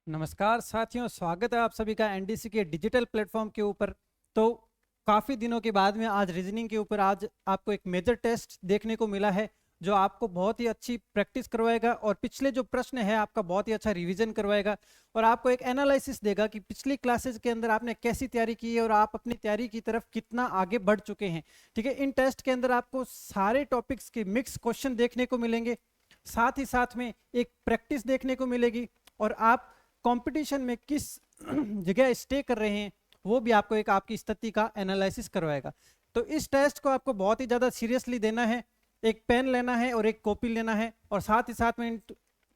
नमस्कार साथियों, स्वागत है आप सभी का एनडीसी के डिजिटल प्लेटफॉर्म के ऊपर। तो काफ़ी दिनों के बाद में आज रीजनिंग के ऊपर आज आपको एक मेजर टेस्ट देखने को मिला है जो आपको बहुत ही अच्छी प्रैक्टिस करवाएगा और पिछले जो प्रश्न है आपका बहुत ही अच्छा रिवीजन करवाएगा और आपको एक एनालिसिस देगा कि पिछली क्लासेस के अंदर आपने कैसी तैयारी की है और आप अपनी तैयारी की तरफ कितना आगे बढ़ चुके हैं। ठीक है, इन टेस्ट के अंदर आपको सारे टॉपिक्स के मिक्स क्वेश्चन देखने को मिलेंगे, साथ ही साथ में एक प्रैक्टिस देखने को मिलेगी और आप कंपटीशन में किस जगह स्टे कर रहे हैं वो भी आपको एक आपकी स्थिति का एनालिसिस करवाएगा। तो इस टेस्ट को आपको बहुत ही ज़्यादा सीरियसली देना है, एक पेन लेना है और एक कॉपी लेना है और साथ ही साथ में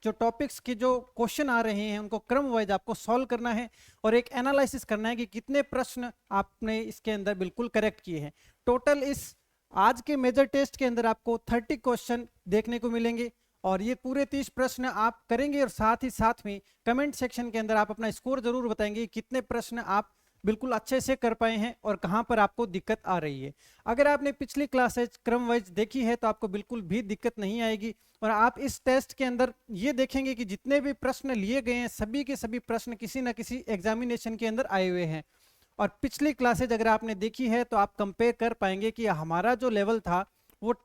जो टॉपिक्स के जो क्वेश्चन आ रहे हैं उनको क्रम वाइज आपको सॉल्व करना है और एक एनालिसिस करना है कि कितने प्रश्न आपने इसके अंदर बिल्कुल करेक्ट किए हैं। टोटल इस आज के मेजर टेस्ट के अंदर आपको 30 क्वेश्चन देखने को मिलेंगे और ये पूरे 30 प्रश्न आप करेंगे और साथ ही साथ में कमेंट सेक्शन के अंदर आप अपना स्कोर जरूर बताएंगे कितने प्रश्न आप बिल्कुल अच्छे से कर पाए हैं और कहां पर आपको दिक्कत आ रही है। अगर आपने पिछली क्लासेज क्रम वाइज देखी है तो आपको बिल्कुल भी दिक्कत नहीं आएगी और आप इस टेस्ट के अंदर ये देखेंगे कि जितने भी प्रश्न लिए गए हैं सभी के सभी प्रश्न किसी न किसी एग्जामिनेशन के अंदर आए हुए हैं और पिछली क्लासेज अगर आपने देखी है तो आप कंपेयर कर पाएंगे कि हमारा जो लेवल था वो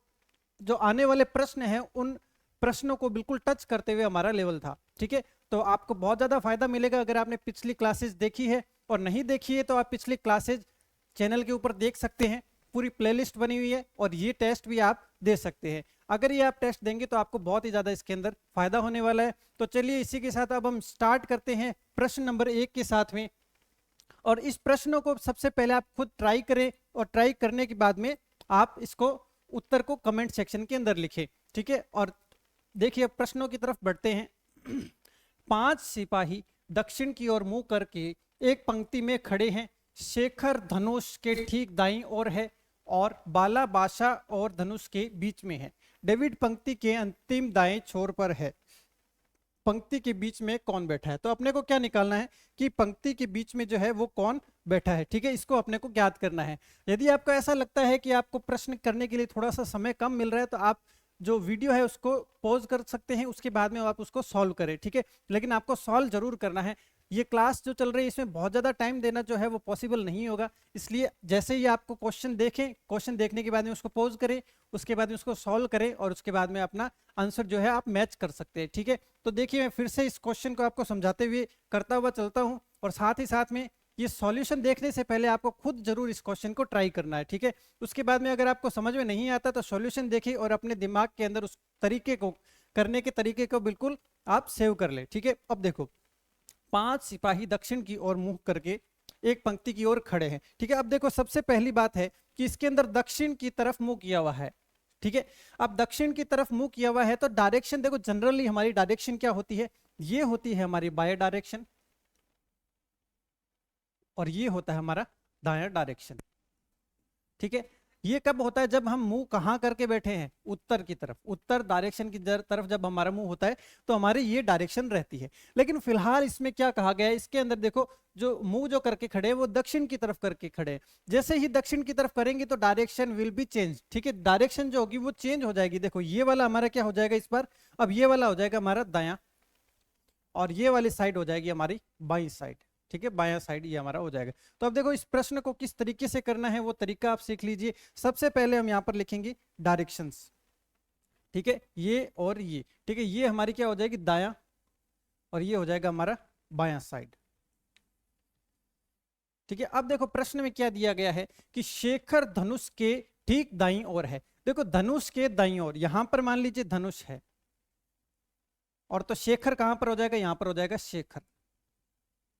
जो आने वाले प्रश्न हैं उन प्रश्नों को बिल्कुल टच करते हुए हमारा लेवल था। ठीक है, तो आपको बहुत ज़्यादा फायदा मिलेगा अगर आपने पिछली क्लासेस देखी है और नहीं देखी है तो आप पिछली क्लासेस चैनल के ऊपर देख सकते हैं, पूरी प्लेलिस्ट बनी हुई है और ये टेस्ट भी आप दे सकते हैं। अगर ये आप टेस्ट देंगे तो आपको बहुत ही ज़्यादा इसके अंदर फायदा होने वाला है। तो चलिए इसी के साथ अब हम स्टार्ट करते हैं प्रश्न नंबर 1 के साथ में और इस प्रश्नों को सबसे पहले आप खुद ट्राई करें और ट्राई करने के बाद में आप इसको उत्तर को कमेंट सेक्शन के अंदर लिखें। ठीक है, और देखिए प्रश्नों की तरफ बढ़ते हैं। 5 सिपाही दक्षिण की ओर मुंह करके एक पंक्ति में खड़े हैं। शेखर धनुष के ठीक दाईं ओर है और बाला बादशाह और धनुष के बीच में है। डेविड पंक्ति के अंतिम दाएं छोर पर है। पंक्ति के बीच में कौन बैठा है? तो अपने को क्या निकालना है कि पंक्ति के बीच में जो है वो कौन बैठा है। ठीक है, इसको अपने को ज्ञात करना है। यदि आपको ऐसा लगता है कि आपको प्रश्न करने के लिए थोड़ा सा समय कम मिल रहा है तो आप जो वीडियो है उसको पॉज कर सकते हैं, उसके बाद में आप उसको सॉल्व करें। ठीक है, लेकिन आपको सॉल्व जरूर करना है। ये क्लास जो चल रही है इसमें बहुत ज़्यादा टाइम देना जो है वो पॉसिबल नहीं होगा, इसलिए जैसे ही आपको क्वेश्चन देखें, क्वेश्चन देखने के बाद में उसको पॉज करें, उसके बाद में उसको सॉल्व करें और उसके बाद में अपना आंसर जो है आप मैच कर सकते हैं। ठीक है, तो देखिए मैं फिर से इस क्वेश्चन को आपको समझाते हुए करता हुआ चलता हूँ और साथ ही साथ में ये सॉल्यूशन देखने से पहले आपको खुद जरूर इस क्वेश्चन को ट्राई करना है। ठीक है, उसके बाद में अगर आपको समझ में नहीं आता तो सॉल्यूशन देखिए और अपने दिमाग के अंदर उस तरीके को करने के तरीके को बिल्कुल आप सेव कर ले। ठीक है, अब देखो 5 सिपाही दक्षिण की ओर मुंह करके एक पंक्ति की ओर खड़े हैं। ठीक है, अब देखो सबसे पहली बात है कि इसके अंदर दक्षिण की तरफ मुंह किया हुआ है। ठीक है, अब दक्षिण की तरफ मुंह किया हुआ है तो डायरेक्शन देखो, जनरली हमारी डायरेक्शन क्या होती है? ये होती है हमारी बाय डायरेक्शन और ये होता है हमारा दायां डायरेक्शन। ठीक है, ये कब होता है? जब हम मुंह कहां करके बैठे हैं? उत्तर की तरफ, उत्तर डायरेक्शन की तरफ जब हमारा मुंह होता है तो हमारी ये डायरेक्शन रहती है। लेकिन फिलहाल इसमें क्या कहा गया है, इसके अंदर देखो जो मुंह जो करके खड़े हैं वो दक्षिण की तरफ करके खड़े हैं। जैसे ही दक्षिण की तरफ करेंगे तो डायरेक्शन विल बी चेंज। ठीक है, डायरेक्शन जो होगी वो चेंज हो जाएगी। देखो ये वाला हमारा क्या हो जाएगा इस बार? अब ये वाला हो जाएगा हमारा दायां और ये वाली साइड हो जाएगी हमारी बाईं साइड। ठीक है, बायां साइड ये हमारा हो जाएगा। तो अब देखो इस प्रश्न को किस तरीके से करना है वो तरीका आप सीख लीजिए। सबसे पहले हम यहाँ पर लिखेंगे डायरेक्शंस। ठीक है, ये और ये। ठीक है, ये हमारी क्या हो जाएगी? दायां और ये हो जाएगा हमारा बायां साइड। ठीक है, अब देखो प्रश्न में क्या दिया गया है कि शेखर धनुष के ठीक दाईं ओर है। देखो धनुष के दाईं ओर, यहां पर मान लीजिए धनुष है और तो शेखर कहां पर हो जाएगा? यहां पर हो जाएगा शेखर।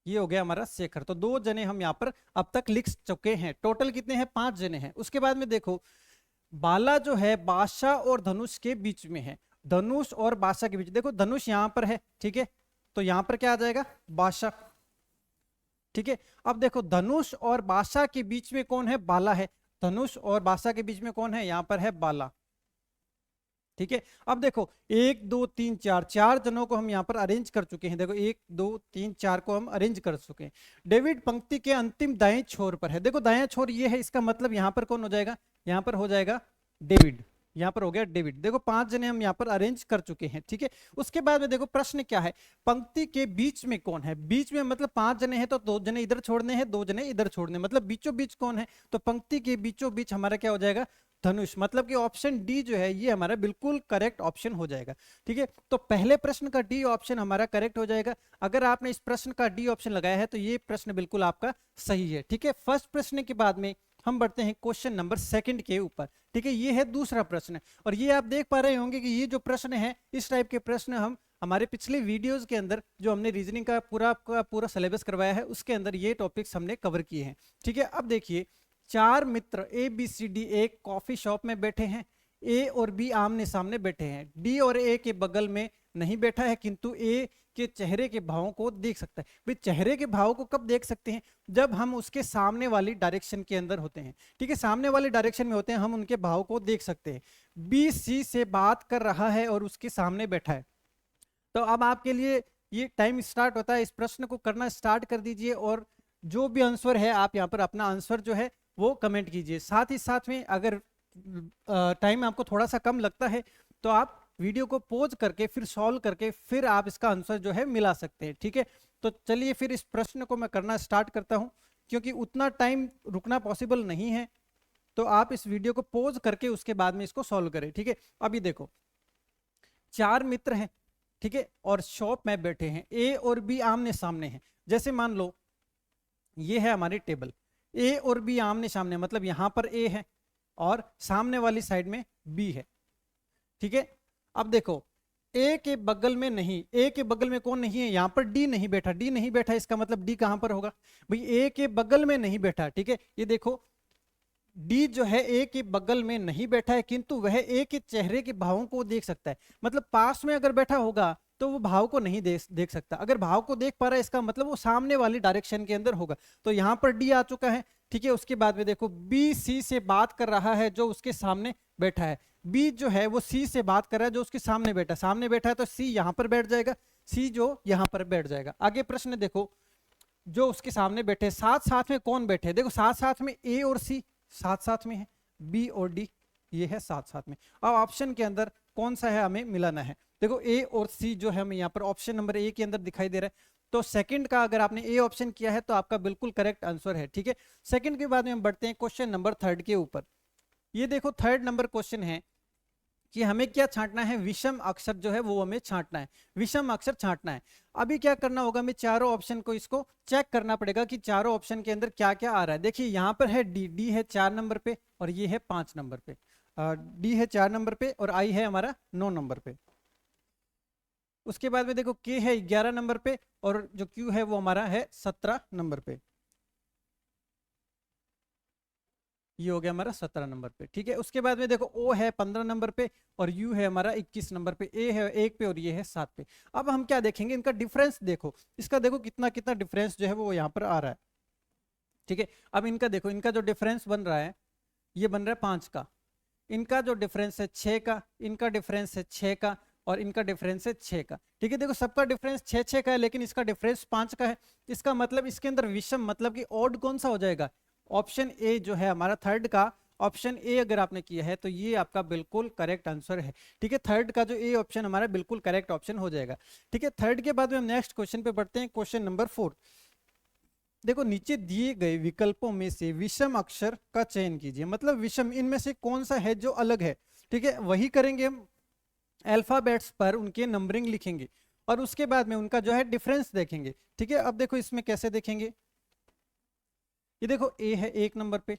ये हो गया हमारा शेखर। तो 2 जने हम यहाँ पर अब तक लिख चुके हैं। टोटल कितने हैं? 5 जने हैं। उसके बाद में देखो बाला जो है बादशाह और धनुष के बीच में है। धनुष और बादशाह के बीच, देखो धनुष यहाँ पर है। ठीक है, तो यहाँ पर क्या आ जाएगा? बादशाह। ठीक है, अब देखो धनुष और बादशाह के बीच में कौन है? बाला है। धनुष और बादशाह के बीच में कौन है? यहाँ पर है बाला। ठीक है, अब देखो 1 2 3 4 4 जनों को हम यहाँ पर अरेंज कर चुके हैं। देखो 1 2 3 4 को हम अरेंज कर चुके हैं। डेविड पंक्ति के अंतिम दाएं छोर पर है। देखो दाएं छोर ये है, इसका मतलब यहाँ पर कौन हो जाएगा? यहाँ पर हो जाएगा डेविड। यहाँ पर हो गया डेविड। देखो 5 जने हम यहाँ पर अरेंज कर चुके हैं, ठीक है। उसके बाद में देखो प्रश्न क्या है, पंक्ति के बीच में कौन है। बीच में मतलब 5 जने हैं तो 2 जने इधर छोड़ने हैं, 2 जने इधर छोड़ने, मतलब बीचों बीच कौन है, तो पंक्ति के बीचों बीच हमारा क्या हो जाएगा, धनुष। मतलब कि ऑप्शन डी जो है ये हमारा बिल्कुल करेक्ट ऑप्शन हो जाएगा, ठीक है। तो पहले प्रश्न का डी ऑप्शन हमारा करेक्ट हो जाएगा। अगर आपने इस प्रश्न का डी ऑप्शन लगाया है तो ये प्रश्न बिल्कुल आपका सही है, ठीक है। फर्स्ट प्रश्न के बाद में हम बढ़ते हैं क्वेश्चन नंबर 2 के ऊपर, ठीक है। ये है दूसरा प्रश्न, और ये आप देख पा रहे होंगे कि ये जो प्रश्न है, इस टाइप के प्रश्न हम हमारे पिछले वीडियोस के अंदर जो हमने रीजनिंग का पूरा सिलेबस करवाया है उसके अंदर ये टॉपिक्स हमने कवर किए हैं, ठीक है। अब देखिए 4 मित्र ABCD एक कॉफी शॉप में बैठे हैं। ए और बी आमने सामने बैठे हैं। डी और ए के बगल में नहीं बैठा है, किंतु ए के चेहरे के भावों को देख सकता है। भाई चेहरे के भाव को कब देख सकते हैं, जब हम उसके सामने वाली डायरेक्शन के अंदर होते हैं, ठीक है। सामने वाली डायरेक्शन में होते हैं हम उनके भाव को देख सकते हैं। बी सी से बात कर रहा है और उसके सामने बैठा है। तो अब आपके लिए ये टाइम स्टार्ट होता है, इस प्रश्न को करना स्टार्ट कर दीजिए, और जो भी आंसर है आप यहाँ पर अपना आंसर जो है वो कमेंट कीजिए। साथ ही साथ में अगर टाइम आपको थोड़ा सा कम लगता है तो आप वीडियो को पॉज करके फिर सॉल्व करके फिर आप इसका आंसर जो है मिला सकते हैं, ठीक है। तो चलिए फिर इस प्रश्न को मैं करना स्टार्ट करता हूं, क्योंकि उतना टाइम रुकना पॉसिबल नहीं है, तो आप इस वीडियो को पॉज करके उसके बाद में इसको सॉल्व करें, ठीक है। अभी देखो 4 मित्र हैं, ठीक है, और शॉप में बैठे हैं। ए और बी आमने सामने हैं। जैसे मान लो ये है हमारी टेबल, ए और बी आमने सामने, मतलब यहां पर ए है और सामने वाली साइड में बी है, ठीक है। अब देखो ए के बगल में नहीं, ए के बगल में कौन नहीं है, यहां पर डी नहीं बैठा। डी नहीं बैठा इसका मतलब डी कहां पर होगा, भाई ए के बगल में नहीं बैठा, ठीक है। ये देखो डी जो है ए के बगल में नहीं बैठा है, किंतु वह ए के चेहरे के भावों को देख सकता है। मतलब पास में अगर बैठा होगा तो वो भाव को नहीं देख सकता। अगर भाव को देख पा रहा है इसका मतलब वो सामने वाली डायरेक्शन के अंदर होगा। तो यहां पर डी आ चुका है, ठीक है। उसके बाद में देखो बी सी से बात कर रहा है जो उसके सामने बैठा है। बी जो है वो सी से बात कर रहा है जो उसके सामने बैठा है। सामने बैठा है तो सी यहां पर बैठ जाएगा, सी जो यहां पर बैठ जाएगा। आगे प्रश्न देखो, जो उसके सामने बैठे साथ साथ में कौन बैठे, देखो साथ साथ में ए और सी साथ साथ में है, बी और डी ये है साथ साथ में। अब ऑप्शन के अंदर कौन सा है हमें मिलाना है। देखो ए और सी जो है हमें यहाँ पर ऑप्शन नंबर ए के अंदर दिखाई दे रहा है, तो सेकंड का अगर आपने ए ऑप्शन किया है तो आपका बिल्कुल करेक्ट आंसर है, ठीक है। सेकंड के बाद में हम बढ़ते हैं क्वेश्चन नंबर 3 के ऊपर। ये देखो 3rd नंबर क्वेश्चन है कि हमें क्या छांटना है, विषम अक्षर जो है वो हमें छांटना है, विषम अक्षर छांटना है। अभी क्या करना होगा, हमें चारों ऑप्शन को इसको चेक करना पड़ेगा कि चारों ऑप्शन के अंदर क्या क्या आ रहा है। देखिए यहाँ पर है डी, डी है 4 नंबर पे और ये है 5 नंबर पे। डी है 4 नंबर पे और आई है हमारा 9 नंबर पे। उसके बाद में देखो के है 11 नंबर पे और जो क्यू है वो हमारा है 17 नंबर पे। ये हो गया हमारा 17 नंबर पे, ठीक है। उसके बाद में देखो ओ है 15 नंबर पे और यू है हमारा 21 नंबर पे, ए है 1 पे और ये है 7 पे। अब हम क्या देखेंगे, इनका डिफरेंस देखो, इसका देखो कितना कितना डिफरेंस जो है वो यहाँ पर आ रहा है, ठीक है। अब इनका देखो, इनका जो डिफरेंस बन रहा है ये बन रहा है 5 का, इनका जो डिफरेंस है 6 का, इनका डिफरेंस है 6 का और इनका डिफरेंस है 6 का, ठीक है। देखो सबका डिफरेंस 6 का है लेकिन इसका डिफरेंस 5 का है। इसका मतलब इसके अंदर विषम मतलब कि ऑड कौन सा हो जाएगा, ऑप्शन ए जो है हमारा 3rd का ऑप्शन ए अगर आपने किया है तो ये आपका बिल्कुल करेक्ट आंसर है, ठीक है। 3rd का जो ए ऑप्शन हमारा बिल्कुल करेक्ट ऑप्शन हो जाएगा, ठीक है। 3rd के बाद में हम नेक्स्ट क्वेश्चन पे बढ़ते हैं, क्वेश्चन नंबर 4। देखो नीचे दिए गए विकल्पों में से विषम अक्षर का चयन कीजिए, मतलब विषम इनमें से कौन सा है जो अलग है, ठीक है। वही करेंगे हम, अल्फाबेट्स पर उनके नंबरिंग लिखेंगे और उसके बाद में उनका जो है डिफरेंस देखेंगे, ठीक है। अब देखो इसमें कैसे देखेंगे, ये देखो ए है 1 नंबर पे,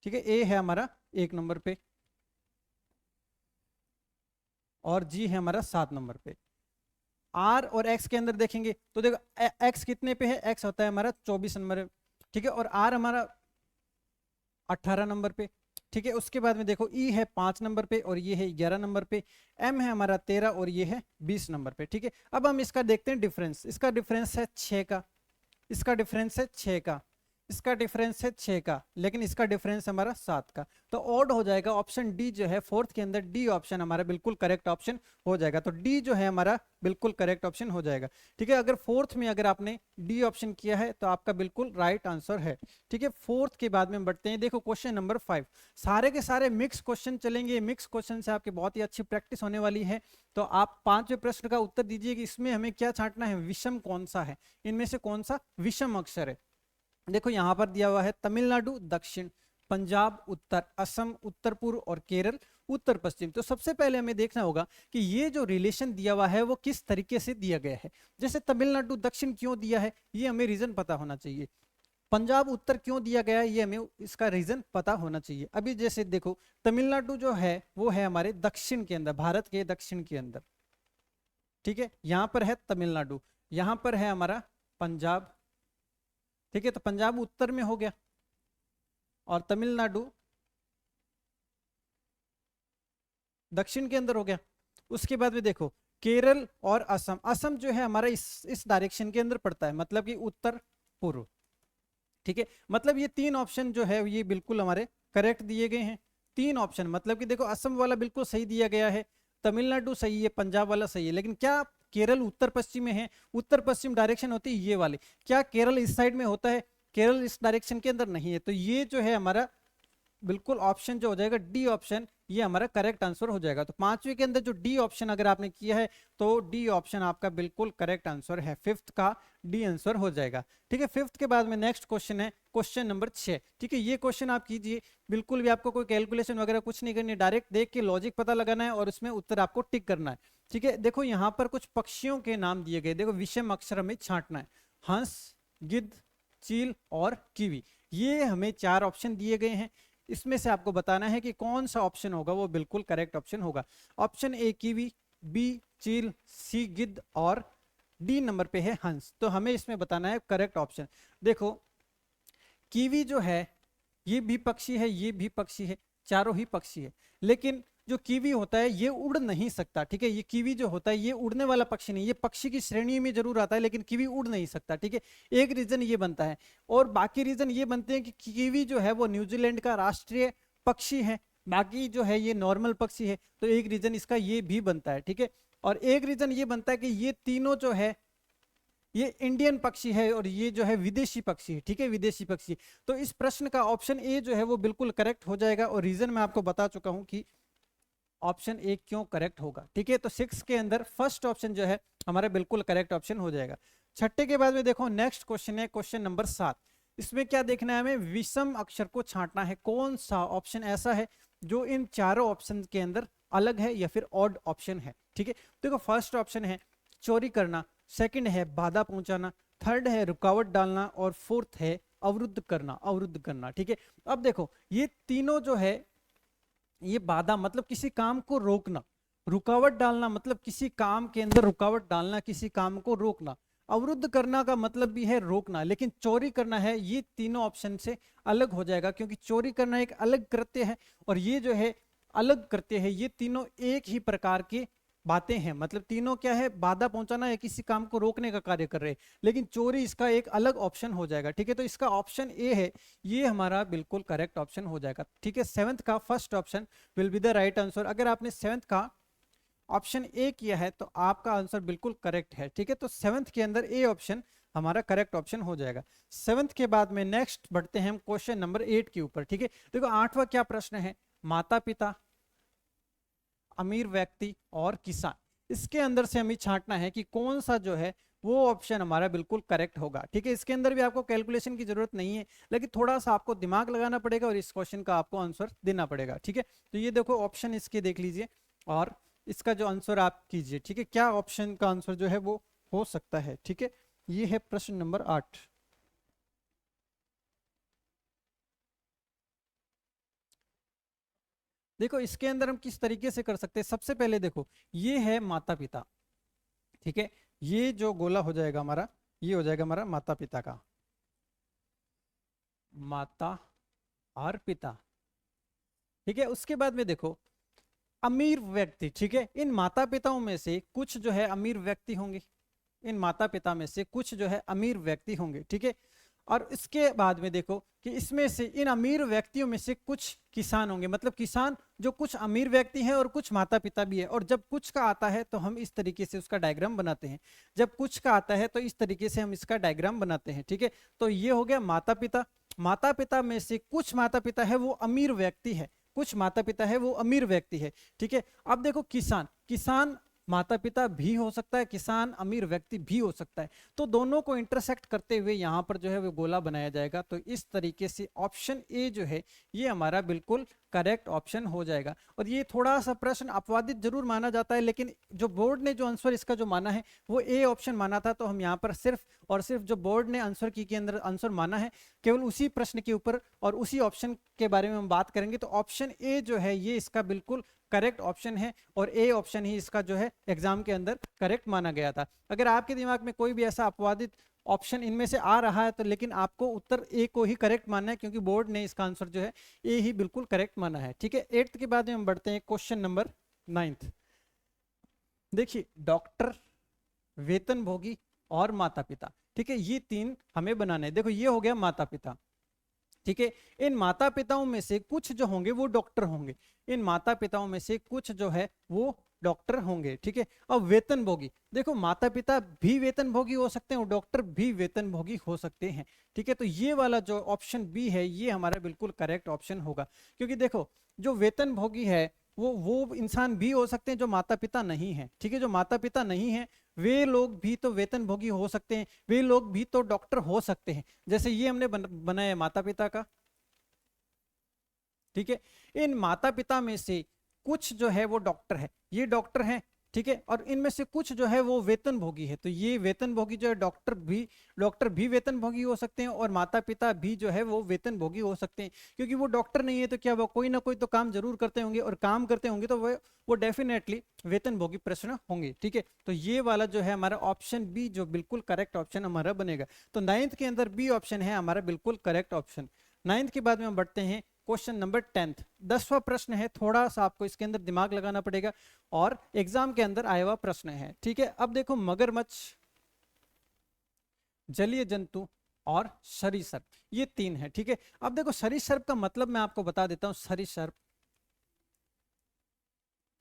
ठीक है, ए है हमारा 1 नंबर पे और जी है हमारा 7 नंबर पे। आर और एक्स के अंदर देखेंगे तो देखो एक्स कितने पे है, एक्स होता है हमारा 24 नंबर पे, ठीक है, और आर हमारा 18 नंबर पे, ठीक है। उसके बाद में देखो ई है 5 नंबर पे और ये है 11 नंबर पे, एम है हमारा 13 और ये है 20 नंबर पे, ठीक है। अब हम इसका देखते हैं डिफरेंस, इसका डिफरेंस है 6 का, इसका डिफरेंस है 6 का, इसका डिफरेंस है 6 का, लेकिन इसका डिफरेंस हमारा 7 का, तो ऑड हो जाएगा। ऑप्शन डी जो है फोर्थ के अंदर डी ऑप्शन हमारा बिल्कुल करेक्ट ऑप्शन हो जाएगा। तो डी जो है हमारा बिल्कुल करेक्ट ऑप्शन हो जाएगा। ठीक है, अगर फोर्थ में अगर आपने डी ऑप्शन किया है तो आपका बिल्कुल राइट आंसर है। ठीक है, फोर्थ के बाद में बढ़ते हैं। देखो क्वेश्चन नंबर 5, सारे के सारे मिक्स क्वेश्चन चलेंगे। मिक्स क्वेश्चन से आपकी बहुत ही अच्छी प्रैक्टिस होने वाली है। तो आप 5वें प्रश्न का उत्तर दीजिए कि इसमें हमें क्या छांटना है, विषम कौन सा है, इनमें से कौन सा विषम अक्षर है। देखो यहां पर दिया हुआ है तमिलनाडु दक्षिण, पंजाब उत्तर, असम उत्तर पूर्व और केरल उत्तर पश्चिम। तो सबसे पहले हमें देखना होगा कि ये जो रिलेशन दिया हुआ है वो किस तरीके से दिया गया है। जैसे तमिलनाडु दक्षिण क्यों दिया है, ये हमें रीजन पता होना चाहिए। पंजाब उत्तर क्यों दिया गया है, ये हमें इसका रीजन पता होना चाहिए। अभी जैसे देखो तमिलनाडु जो है वो है हमारे दक्षिण के अंदर, भारत के दक्षिण के अंदर। ठीक है, यहां पर है तमिलनाडु, यहां पर है हमारा पंजाब। ठीक है, तो पंजाब उत्तर में हो गया और तमिलनाडु दक्षिण के अंदर हो गया। उसके बाद में देखो केरल और असम, असम जो है हमारा इस डायरेक्शन के अंदर पड़ता है, मतलब कि उत्तर पूर्व। ठीक है, मतलब ये 3 ऑप्शन जो है ये बिल्कुल हमारे करेक्ट दिए गए हैं। 3 ऑप्शन, मतलब कि देखो असम वाला बिल्कुल सही दिया गया है, तमिलनाडु सही है, पंजाब वाला सही है। लेकिन क्या केरल उत्तर पश्चिम में है, उत्तर पश्चिम डायरेक्शन होती है ये वाली, क्या केरल इस साइड में होता है, केरल इस डायरेक्शन के अंदर नहीं है। तो ये जो है हमारा बिल्कुल ऑप्शन जो हो जाएगा डी ऑप्शन, ये हमारा करेक्ट आंसर हो जाएगा। तो 5वें के अंदर जो डी ऑप्शन अगर आपने किया है तो डी ऑप्शन आपका बिल्कुल करेक्ट आंसर है, 5th का डी आंसर हो जाएगा। ठीक है, 5th के बाद में नेक्स्ट क्वेश्चन है क्वेश्चन नंबर 6। ठीक है, ये क्वेश्चन आप कीजिए, बिल्कुल भी आपको कोई कैलकुलेशन वगैरह कुछ नहीं करनी है, डायरेक्ट देख के लॉजिक पता लगाना है और उसमें उत्तर आपको टिक करना है। ठीक है, देखो यहाँ पर कुछ पक्षियों के नाम दिए गए, देखो विषम अक्षर हमें छांटना है, हंस, गिद्ध, चील और कीवी, ये हमें 4 ऑप्शन दिए गए हैं। इसमें से आपको बताना है कि कौन सा ऑप्शन होगा वो बिल्कुल करेक्ट ऑप्शन होगा। ऑप्शन ए कीवी, बी चील, सी गिद्ध और डी नंबर पे है हंस। तो हमें इसमें बताना है करेक्ट ऑप्शन। देखो कीवी जो है ये भी पक्षी है, ये भी पक्षी है, चारों ही पक्षी है, लेकिन जो कीवी होता है ये उड़ नहीं सकता। ठीक है, ये कीवी जो होता है ये उड़ने वाला पक्षी नहीं, ये पक्षी की श्रेणी में जरूर आता है लेकिन कीवी उड़ नहीं सकता। ठीक है, एक रीजन ये बनता है, और बाकी रीजन ये बनते हैं कि कीवी जो है वो न्यूजीलैंड का राष्ट्रीय पक्षी है, बाकी जो है ये नॉर्मल पक्षी है। तो एक रीजन इसका ये भी बनता है। ठीक है, और एक रीजन ये बनता है कि ये तीनों जो है ये इंडियन पक्षी है और ये जो है विदेशी पक्षी है। ठीक है, विदेशी पक्षी। तो इस प्रश्न का ऑप्शन ए जो है वो बिल्कुल करेक्ट हो जाएगा, और रीजन मैं आपको बता चुका हूं कि ऑप्शन ए क्यों करेक्ट होगा। ठीक है, तो 6 के अंदर फर्स्ट ऑप्शन जो है हमारा बिल्कुल करेक्ट ऑप्शन हो जाएगा। 6ठे के बाद में देखो नेक्स्ट क्वेश्चन है क्वेश्चन नंबर 7। इसमें क्या देखना है हमें, विषम अक्षर को छांटना है, कौन सा ऑप्शन ऐसा है जो इन चारों ऑप्शन के अंदर अलग है या फिर ऑड ऑप्शन है। ठीक है, देखो फर्स्ट ऑप्शन है चोरी करना, सेकंड है बाधा पहुंचाना, थर्ड है रुकावट डालना और फोर्थ है अवरुद्ध करना, अवरुद्ध करना। ठीक है, अब देखो ये तीनों जो है, ये बाधा मतलब किसी काम को रोकना, रुकावट डालना मतलब किसी काम के अंदर रुकावट डालना, किसी काम को रोकना, अवरुद्ध करना का मतलब भी है रोकना, लेकिन चोरी करना है ये तीनों ऑप्शन से अलग हो जाएगा, क्योंकि चोरी करना एक अलग कृत्य है और ये जो है अलग कृत्य है। ये तीनों एक ही प्रकार के बातें हैं, मतलब तीनों क्या है, बाधा पहुंचाना या किसी काम को रोकने का कार्य कर रहे हैं, लेकिन चोरी इसका एक अलग ऑप्शन हो जाएगा। ठीक है, तो इसका ऑप्शन ए है, ये हमारा बिल्कुल करेक्ट ऑप्शन हो जाएगा। ठीक है, 7th का first option will be the right answer. अगर आपने 7th का ऑप्शन ए किया है तो आपका आंसर बिल्कुल करेक्ट है। ठीक है, तो 7th के अंदर ए ऑप्शन हमारा करेक्ट ऑप्शन हो जाएगा। 7th के बाद में नेक्स्ट बढ़ते हैं हम क्वेश्चन नंबर 8 के ऊपर। ठीक है, देखो 8वां क्या प्रश्न है, माता पिता, अमीर व्यक्ति और किसान, इसके अंदर से हमें छांटना है कि कौन सा जो है वो ऑप्शन हमारा बिल्कुल करेक्ट होगा। ठीक है, इसके अंदर भी आपको कैलकुलेशन की जरूरत नहीं है, लेकिन थोड़ा सा आपको दिमाग लगाना पड़ेगा और इस क्वेश्चन का आपको आंसर देना पड़ेगा। ठीक है, तो ये देखो ऑप्शन इसके देख लीजिए और इसका जो आंसर आप कीजिए। ठीक है, क्या ऑप्शन का आंसर जो है वो हो सकता है। ठीक है, ये है प्रश्न नंबर 8। देखो इसके अंदर हम किस तरीके से कर सकते हैं, सबसे पहले देखो ये है माता पिता। ठीक है, ये जो गोला हो जाएगा हमारा, ये हो जाएगा हमारा माता पिता का, माता और पिता। ठीक है, उसके बाद में देखो अमीर व्यक्ति। ठीक है, इन माता पिताओं में से कुछ जो है अमीर व्यक्ति होंगे, इन माता पिता में से कुछ जो है अमीर व्यक्ति होंगे। ठीक है, और इसके बाद में देखो कि इसमें से इन अमीर व्यक्तियों में से कुछ किसान होंगे, मतलब किसान जो कुछ अमीर व्यक्ति हैं और कुछ माता पिता भी है। और जब कुछ का आता है तो हम इस तरीके से उसका डायग्राम बनाते हैं, जब कुछ का आता है तो इस तरीके से हम इसका डायग्राम बनाते हैं। ठीक है, तो ये हो गया माता पिता। माता पिता में से कुछ माता पिता है वो अमीर व्यक्ति है, कुछ माता पिता है वो अमीर व्यक्ति है। ठीक है, अब देखो किसान, किसान माता पिता भी हो सकता है, किसान अमीर व्यक्ति भी हो सकता है। तो दोनों को इंटरसेक्ट करते हुए यहाँ पर जो है वो गोला बनाया जाएगा। तो इस तरीके से ऑप्शन ए जो है ये हमारा बिल्कुल करेक्ट ऑप्शन हो जाएगा। और ये थोड़ा सा प्रश्न अपवादित जरूर माना जाता है, लेकिन जो बोर्ड ने जो आंसर इसका जो माना है वो ए ऑप्शन माना था। तो हम यहाँ पर सिर्फ और सिर्फ जो बोर्ड ने आंसर की के अंदर आंसर माना है केवल उसी प्रश्न के ऊपर और उसी ऑप्शन के बारे में हम बात करेंगे। तो ऑप्शन ए जो है ये इसका बिल्कुल करेक्ट ऑप्शन है और ए ऑप्शन ही इसका जो है एग्जाम के अंदर करेक्ट माना गया था। अगर आपके दिमाग में कोई भी ऐसा अपवादित ऑप्शन इनमें से आ रहा है तो लेकिन आपको उत्तर ए को ही करेक्ट मानना है, क्योंकि बोर्ड ने इसका आंसर जो है ए ही बिल्कुल करेक्ट माना है। ठीक है, 8th के बाद में हम बढ़ते हैं क्वेश्चन नंबर 9th। देखिए, डॉक्टर, वेतनभोगी और माता पिता। ठीक है, ये तीन हमें बनाने हैं। देखो ये हो गया माता पिता। ठीक है, इन माता पिताओं में से कुछ जो होंगे वो डॉक्टर होंगे, इन माता पिताओं में से कुछ जो है वो डॉक्टर होंगे। ठीक है, अब वेतनभोगी, देखो माता पिता भी वेतनभोगी हो सकते हैं और डॉक्टर भी वेतनभोगी हो सकते हैं। ठीक है, तो ये वाला जो ऑप्शन बी है ये हमारा बिल्कुल करेक्ट ऑप्शन होगा, क्योंकि देखो जो वेतनभोगी है वो इंसान भी हो सकते हैं जो माता पिता नहीं है। ठीक है, जो माता पिता नहीं है वे लोग भी तो वेतनभोगी हो सकते हैं, वे लोग भी तो डॉक्टर हो सकते हैं, जैसे ये हमने बनाया माता पिता का। ठीक है, इन माता पिता में से कुछ जो है वो डॉक्टर है, ये डॉक्टर हैं। ठीक है, और इनमें से कुछ जो है वो वेतनभोगी है, तो ये वेतनभोगी जो है डॉक्टर भी वेतनभोगी हो सकते हैं और माता पिता भी जो है वो वेतनभोगी हो सकते हैं, क्योंकि वो डॉक्टर नहीं है तो क्या वो कोई ना कोई तो काम जरूर करते होंगे और काम करते होंगे तो वो डेफिनेटली वेतनभोगी प्रश्न होंगे। ठीक है, तो ये वाला जो है हमारा ऑप्शन बी जो बिल्कुल करेक्ट ऑप्शन हमारा बनेगा। तो 9th के अंदर बी ऑप्शन है हमारा बिल्कुल करेक्ट ऑप्शन। 9th के बाद में हम बढ़ते हैं क्वेश्चन नंबर 10th। 10वां प्रश्न है, थोड़ा सा आपको इसके अंदर दिमाग लगाना पड़ेगा और एग्जाम के अंदर आया हुआ प्रश्न है। ठीक है, अब देखो मगरमच्छ, जलीय जंतु और सरीसृप, ये तीन है। ठीक है, अब देखो सरीसृप का मतलब मैं आपको बता देता हूं। सरीसृप,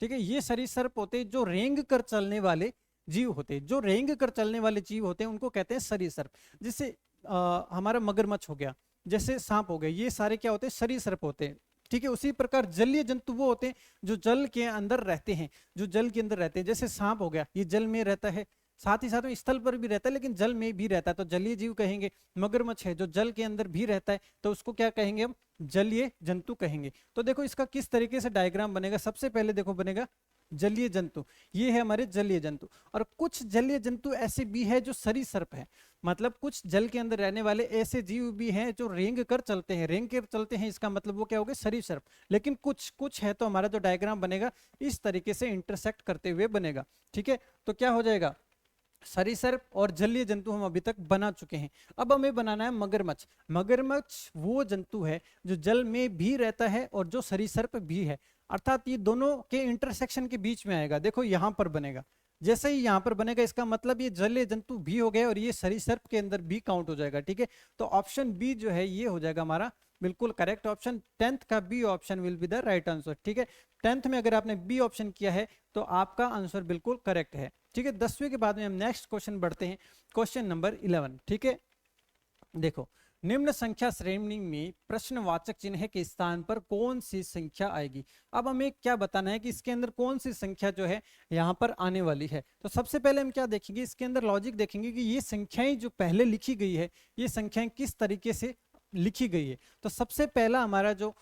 ठीक है, ये सरीसृप होते हैं जो रेंग कर चलने वाले जीव होते हैं, जो रेंग कर चलने वाले जीव होते हैं उनको कहते हैं सरीसृप। जिससे हमारा मगरमच्छ हो गया, जैसे सांप हो गए, ये सारे क्या होते हैं सरीसृप होते हैं। ठीक है, उसी प्रकार जलीय जंतु वो होते हैं जो जल के अंदर रहते हैं, जो जल के अंदर रहते हैं। जैसे सांप हो गया, ये जल में रहता है, साथ ही साथ में स्थल पर भी रहता है लेकिन जल में भी रहता है, तो जलीय जीव कहेंगे। मगरमच्छ है जो जल के अंदर भी रहता है, तो उसको क्या कहेंगे हम, जलीय जंतु कहेंगे। तो देखो इसका किस तरीके से डायग्राम बनेगा, सबसे पहले देखो बनेगा जलीय जंतु, ये है हमारे जलीय जंतु। और कुछ जलीय जंतु ऐसे भी है जो सरीसृप है, मतलब कुछ जल के अंदर रहने वाले ऐसे जीव भी हैं जो रेंग कर चलते हैं, रेंग कर चलते हैं, इसका मतलब वो क्या हो गए सरीसृप। लेकिन कुछ है, तो हमारा जो डायग्राम बनेगा इस तरीके से इंटरसेक्ट करते हुए बनेगा। ठीक है, तो क्या हो जाएगा, सरीसृप और जलीय जंतु हम अभी तक बना चुके हैं। अब हमें बनाना है मगरमच्छ। मगरमच्छ वो जंतु है जो जल में भी रहता है और जो सरीसृप भी है, अर्थात ये दोनों के इंटरसेक्शन के बीच में आएगा। देखो यहां पर बनेगा, जैसे ही यहां पर बनेगा इसका मतलब ये जलीय जंतु भी हो गया और ये सरीसृप के अंदर भी काउंट हो जाएगा। ठीक है, तो ऑप्शन बी जो है ये हो जाएगा हमारा बिल्कुल करेक्ट ऑप्शन। 10th का B option will be the right answer. ठीक है, 10th में अगर आपने बी ऑप्शन किया है तो आपका आंसर बिल्कुल करेक्ट है। ठीक है, 10वीं के बाद में हम नेक्स्ट क्वेश्चन बढ़ते हैं, क्वेश्चन नंबर 11। ठीक है, देखो निम्न संख्या श्रेणी में प्रश्नवाचक चिन्ह के स्थान पर कौन सी संख्या आएगी। अब हमें क्या बताना है कि इसके अंदर कौन सी संख्या जो है यहाँ पर आने वाली है। तो सबसे पहले हम क्या देखेंगे, इसके अंदर लॉजिक देखेंगे कि ये संख्याएं जो पहले लिखी गई है ये संख्याएं किस तरीके से लिखी गई है। तो सबसे पहला हमारा जो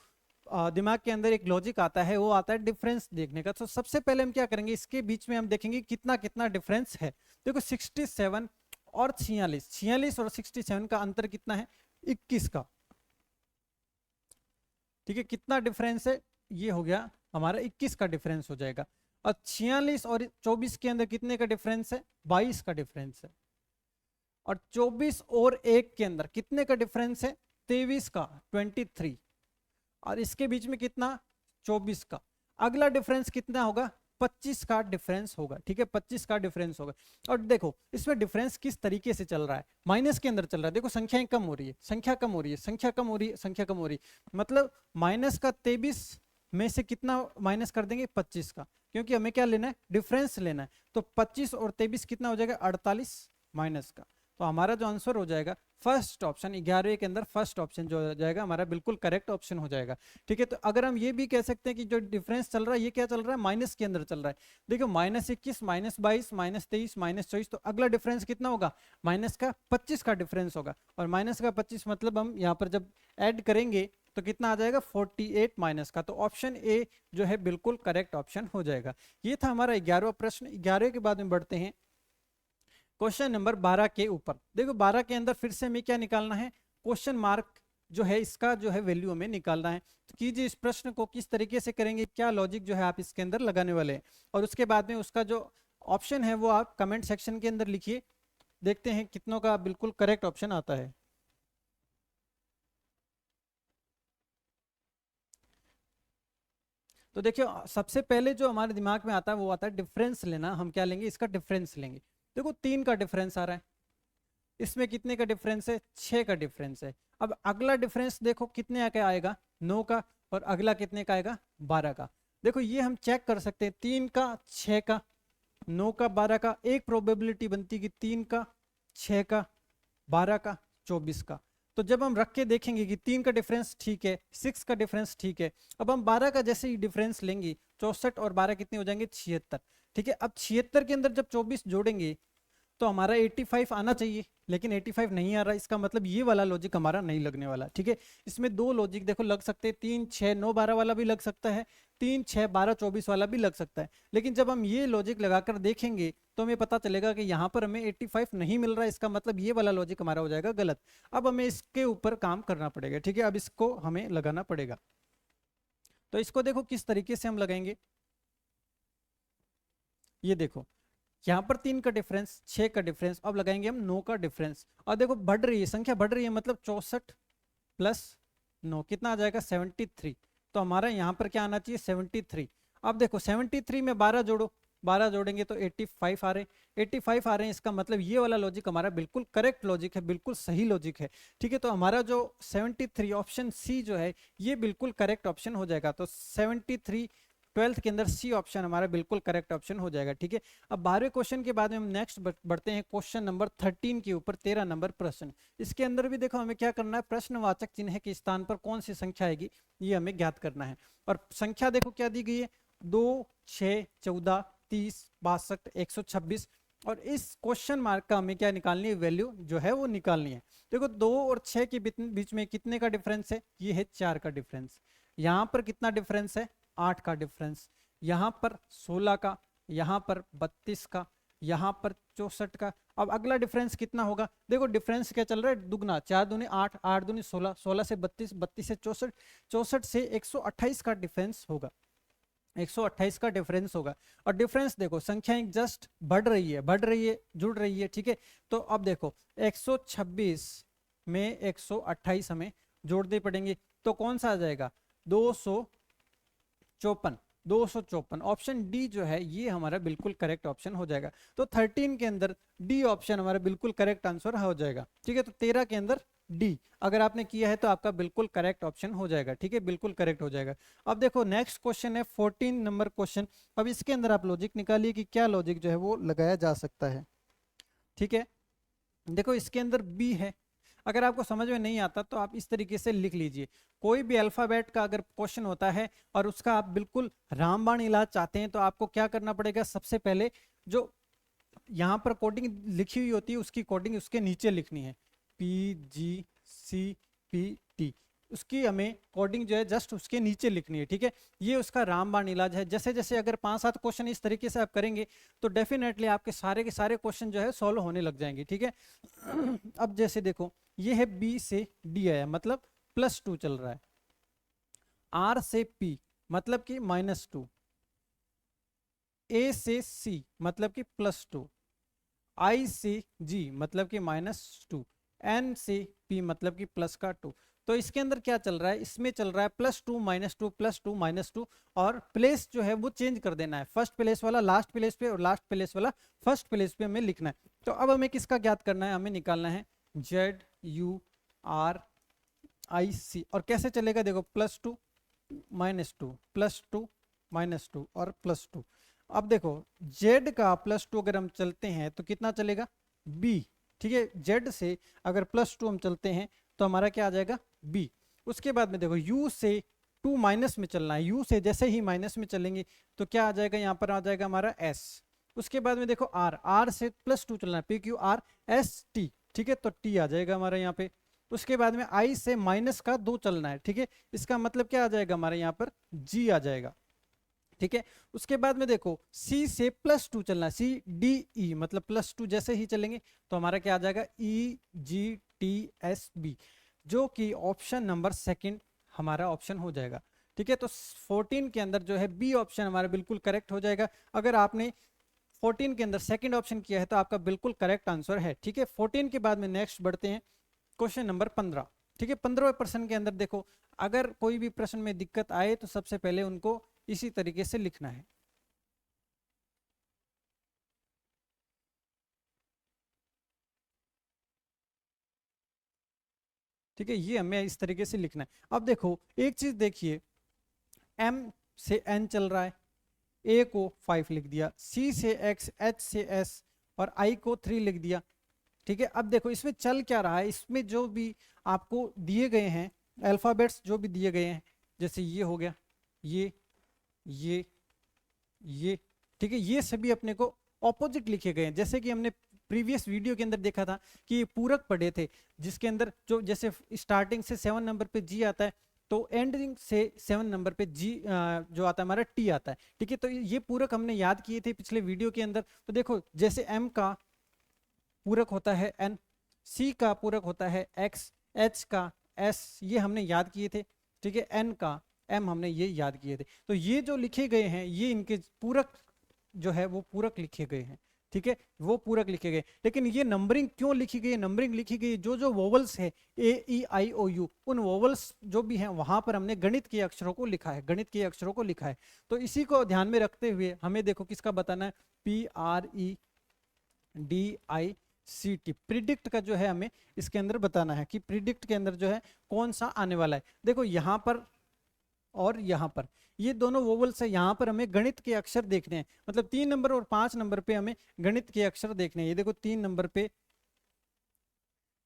दिमाग के अंदर एक लॉजिक आता है वो आता है डिफरेंस देखने का। तो सबसे पहले हम क्या करेंगे, इसके बीच में हम देखेंगे कितना कितना डिफरेंस है। देखो 67 और 46 और 67 का अंतर कितना है, 21 का। ठीक है, कितना डिफरेंस है, ये हो गया हमारा 21 का डिफरेंस हो जाएगा। और 46 और 24 के अंदर कितने का डिफरेंस है, 22 का डिफरेंस है। और 24 और 1 के अंदर कितने का डिफरेंस है, 23 का, 23। और इसके बीच में कितना, 24 का। अगला डिफरेंस कितना होगा, 25 का डिफरेंस होगा, ठीक है, 25 का डिफरेंस होगा। और देखो इसमें डिफरेंस किस तरीके से चल रहा है, माइनस के अंदर चल रहा है। देखो संख्याएं कम हो रही है, संख्या कम हो रही है, संख्या कम हो रही है, संख्या कम हो रही है, मतलब माइनस का 23 में से कितना माइनस कर देंगे, 25 का, क्योंकि हमें क्या लेना है, डिफरेंस लेना है। तो 25 और 23 कितना हो जाएगा, 48 माइनस का। तो हमारा जो आंसर हो जाएगा फर्स्ट ऑप्शन, 11वें के अंदर फर्स्ट ऑप्शन जो हो जाएगा हमारा बिल्कुल करेक्ट ऑप्शन हो जाएगा, ठीक है। तो अगर हम ये भी कह सकते हैं कि जो डिफरेंस चल रहा है ये क्या चल रहा है, माइनस के अंदर चल रहा है। देखो -21, -22, -23, -24, तो अगला डिफरेंस कितना होगा, माइनस का 25 का डिफरेंस होगा। और माइनस का 25 मतलब हम यहाँ पर जब ऐड करेंगे तो कितना आ जाएगा, 48 माइनस का। तो ऑप्शन ए जो है बिल्कुल करेक्ट ऑप्शन हो जाएगा। ये था हमारा 11वां प्रश्न। 11वें के बाद में बढ़ते हैं क्वेश्चन नंबर 12 के ऊपर। देखो 12 के अंदर फिर से हमें क्या निकालना है, क्वेश्चन मार्क जो है इसका जो है वैल्यू हमें निकालना है। तो कीजिए इस प्रश्न को किस तरीके से करेंगे, क्या लॉजिक जो है आप इसके अंदर लगाने वाले हैं, और उसके बाद में उसका जो ऑप्शन है वो आप कमेंट सेक्शन के अंदर लिखिए। देखते हैं कितनों का बिल्कुल करेक्ट ऑप्शन आता है। तो देखिए सबसे पहले जो हमारे दिमाग में आता है वो आता है डिफरेंस लेना। हम क्या लेंगे, इसका डिफरेंस लेंगे। देखो 3 का डिफरेंस आ रहा है, इसमें कितने का डिफरेंस है, 6 का डिफरेंस है। अब अगला डिफरेंस देखो कितने का आएगा, 9 का, और अगला कितने का आएगा, 12 का। देखो ये हम चेक कर सकते हैं, 3 का, 6 का, 9 का, 12 का। एक प्रोबेबिलिटी बनती कि 3 का, 6 का, 12 का, 24 का। तो जब हम रख के देखेंगे कि 3 का डिफरेंस ठीक है, 6 का डिफरेंस ठीक है, अब हम 12 का जैसे ही डिफरेंस लेंगे, 64 और 12 कितने हो जाएंगे, 76, ठीक है। अब 76 के अंदर जब 24 जोड़ेंगे तो हमारा 85 आना चाहिए, लेकिन 85 नहीं आ रहा। इसका मतलब ये वाला लॉजिक हमारा नहीं लगने वाला, ठीक है। इसमें दो लॉजिक देखो लग सकते हैं, 3 6 9 12 वाला भी लग सकता है, 3 6 12 24 वाला भी लग सकता है। लेकिन जब हम ये लॉजिक लगाकर देखेंगे तो हमें पता चलेगा कि यहाँ पर हमें 85 नहीं मिल रहा है। इसका मतलब ये वाला लॉजिक हमारा हो जाएगा गलत। अब हमें इसके ऊपर काम करना पड़ेगा, ठीक है। अब इसको हमें लगाना पड़ेगा। तो इसको देखो किस तरीके से हम लगाएंगे, ये देखो यहाँ पर 3 का डिफरेंस, 6 का डिफरेंस, अब लगाएंगे हम 9 का डिफरेंस। और देखो बढ़ रही है, संख्या बढ़ रही है, मतलब 64 प्लस 9 कितना आ जाएगा, 73। तो हमारा यहाँ पर क्या आना चाहिए, 73। अब देखो 73 में 12 जोड़ो, 12 जोड़ेंगे तो 85 आ रहे, 85 आ रहे हैं। इसका मतलब ये वाला लॉजिक हमारा बिल्कुल करेक्ट लॉजिक है, बिल्कुल सही लॉजिक है, ठीक है। तो हमारा जो 73 ऑप्शन सी जो है ये बिल्कुल करेक्ट ऑप्शन हो जाएगा। तो 73 12th के अंदर सी ऑप्शन हमारा बिल्कुल करेक्ट ऑप्शन हो जाएगा, ठीक है। अब 12वें क्वेश्चन के बाद में हम नेक्स्ट बढ़ते हैं क्वेश्चन नंबर 13 के ऊपर, 13 नंबर प्रश्न। इसके अंदर भी देखो हमें क्या करना है, प्रश्नवाचक चिन्ह के स्थान पर कौन सी संख्या आएगी ये हमें ज्ञात करना है। और संख्या देखो क्या दी गई है, 2 6 14 30 62 126। और इस क्वेश्चन मार्क का हमें क्या निकालनी है, वैल्यू जो है वो निकालनी है। देखो 2 और 6 के बीच में कितने का डिफरेंस है, ये है 4 का डिफरेंस। यहाँ पर कितना डिफरेंस है, 8 का डिफरेंस। यहाँ पर 16 का, यहाँ पर 32 का, यहाँ पर 64 का। अब अगला डिफरेंस कितना होगा, देखो डिफरेंस क्या चल रहा है, दुगना, 4 दूनी 8, 8 दूनी 16, 16 से 32, 32 से 64, 64 से 128 का डिफरेंस होगा, 128 का डिफरेंस होगा। और डिफरेंस देखो संख्याएं जस्ट बढ़ रही है, बढ़ रही है, जुड़ रही है, ठीक है। तो अब देखो 126 में 128 हमें जोड़ने पड़ेंगे, तो कौन सा आ जाएगा, 254, 254। ऑप्शन डी जो है ये हमारा बिल्कुल करेक्ट ऑप्शन हो जाएगा। तो 13 के अंदर डी ऑप्शन हमारा बिल्कुल करेक्ट आंसर हो जाएगा, ठीक है। तो 13 के अंदर डी अगर आपने किया है तो आपका बिल्कुल करेक्ट ऑप्शन हो जाएगा, ठीक है, बिल्कुल करेक्ट हो जाएगा। अब देखो नेक्स्ट क्वेश्चन है 14 नंबर क्वेश्चन। अब इसके अंदर आप लॉजिक निकालिए कि क्या लॉजिक जो है वो लगाया जा सकता है, ठीक है। देखो इसके अंदर बी है, अगर आपको समझ में नहीं आता तो आप इस तरीके से लिख लीजिए। कोई भी अल्फाबेट का अगर क्वेश्चन होता है और उसका आप बिल्कुल रामबाण इलाज चाहते हैं तो आपको क्या करना पड़ेगा, सबसे पहले जो यहाँ पर कोडिंग लिखी हुई होती है उसकी कोडिंग उसके नीचे लिखनी है, PGCPT, उसकी हमें कोडिंग जो है जस्ट उसके नीचे लिखनी है, ठीक है। ये उसका रामबाण इलाज है। जैसे जैसे अगर 5-7 क्वेश्चन इस तरीके से आप करेंगे तो डेफिनेटली आपके सारे के सारे क्वेश्चन जो है सॉल्व होने लग जाएंगे, ठीक है। अब जैसे देखो ये है बी से डी आया, मतलब +2 चल रहा है। आर से पी मतलब कि -2, ए से सी मतलब कि +2, आई से जी मतलब कि -2, एन से पी मतलब कि +2। तो इसके अंदर क्या चल रहा है, इसमें चल रहा है +2 -2 +2 -2, और प्लेस जो है वो चेंज कर देना है, फर्स्ट प्लेस वाला लास्ट प्लेस पे और लास्ट प्लेस वाला फर्स्ट प्लेस पे हमें लिखना है। तो अब हमें किसका ज्ञात करना है, हमें निकालना है ZURIC, और कैसे चलेगा, देखो +2 -2 +2 -2 और +2। अब देखो Z का +2 अगर हम चलते हैं तो कितना चलेगा, B, ठीक है, Z से अगर +2 हम चलते हैं तो हमारा क्या आ जाएगा, B। उसके बाद में देखो U से 2 माइनस में चलना है, U से जैसे ही माइनस में चलेंगे तो क्या आ जाएगा, यहाँ पर आ जाएगा हमारा S। उसके बाद में देखो R से +2 चलना है, PQRST, ठीक है, तो T आ जाएगा हमारा यहाँ पे। उसके बाद में I से -2 चलना है, ठीक है, इसका मतलब क्या आ जाएगा हमारे यहाँ पर G आ जाएगा, ठीक है। उसके बाद में देखो C से +2 चलना है, CDE मतलब +2 जैसे ही चलेंगे तो हमारा क्या आ जाएगा, EGTSB, जो कि ऑप्शन नंबर सेकंड हमारा ऑप्शन हो जाएगा, ठीक है। तो 14 के अंदर जो है बी ऑप्शन हमारा बिल्कुल करेक्ट हो जाएगा। अगर आपने 14 के अंदर सेकंड ऑप्शन किया है तो आपका बिल्कुल करेक्ट आंसर है, ठीक है। 14 के बाद में नेक्स्ट बढ़ते हैं क्वेश्चन नंबर 15, ठीक है। 15वें प्रश्न के अंदर देखो, अगर कोई भी प्रश्न में दिक्कत आए तो सबसे पहले उनको इसी तरीके से लिखना है, ठीक है, ये हमें इस तरीके से लिखना है। अब देखो एक चीज देखिए, M से N चल रहा है, A को 5 लिख दिया, C से X, H से S और I को 3 लिख दिया, ठीक है। अब देखो इसमें चल क्या रहा है, इसमें जो भी आपको दिए गए हैं अल्फाबेट्स जो भी दिए गए हैं, जैसे ये हो गया, ये ये ये, ठीक है, ये सभी अपने को ऑपोजिट लिखे गए हैं। जैसे कि हमने प्रीवियस वीडियो के अंदर देखा था कि ये पूरक पढ़े थे, जिसके अंदर जो जैसे स्टार्टिंग से 7 नंबर पे जी आता है तो एंडिंग से 7 नंबर पे जी जो आता है हमारा टी आता है, ठीक है। तो ये पूरक हमने याद किए थे पिछले वीडियो के अंदर। तो देखो जैसे एम का पूरक होता है एन, सी का पूरक होता है एक्स, एच का एस, ये हमने याद किए थे, ठीक है। एन का एम हमने ये याद किए थे। तो ये जो लिखे गए हैं ये इनके पूरक जो है वो पूरक लिखे गए हैं, ठीक है, वो पूरक लिखे गए। लेकिन ये नंबरिंग क्यों लिखी गई, नंबरिंग लिखी गई जो जो वोवल्स है A E I O U, उन वोवल्स जो भी हैं वहां पर हमने गणित के अक्षरों को लिखा है, गणित के अक्षरों को लिखा है। तो इसी को ध्यान में रखते हुए हमें देखो किसका बताना है, PREDICT, प्रिडिक्ट का जो है हमें इसके अंदर बताना है कि प्रिडिक्ट के अंदर जो है कौन सा आने वाला है। देखो यहाँ पर और यहाँ पर ये दोनों वोवल्स है, यहाँ पर हमें गणित के अक्षर देखने हैं, मतलब 3 नंबर और 5 नंबर पे हमें गणित के अक्षर देखने हैं। ये देखो 3 नंबर पे,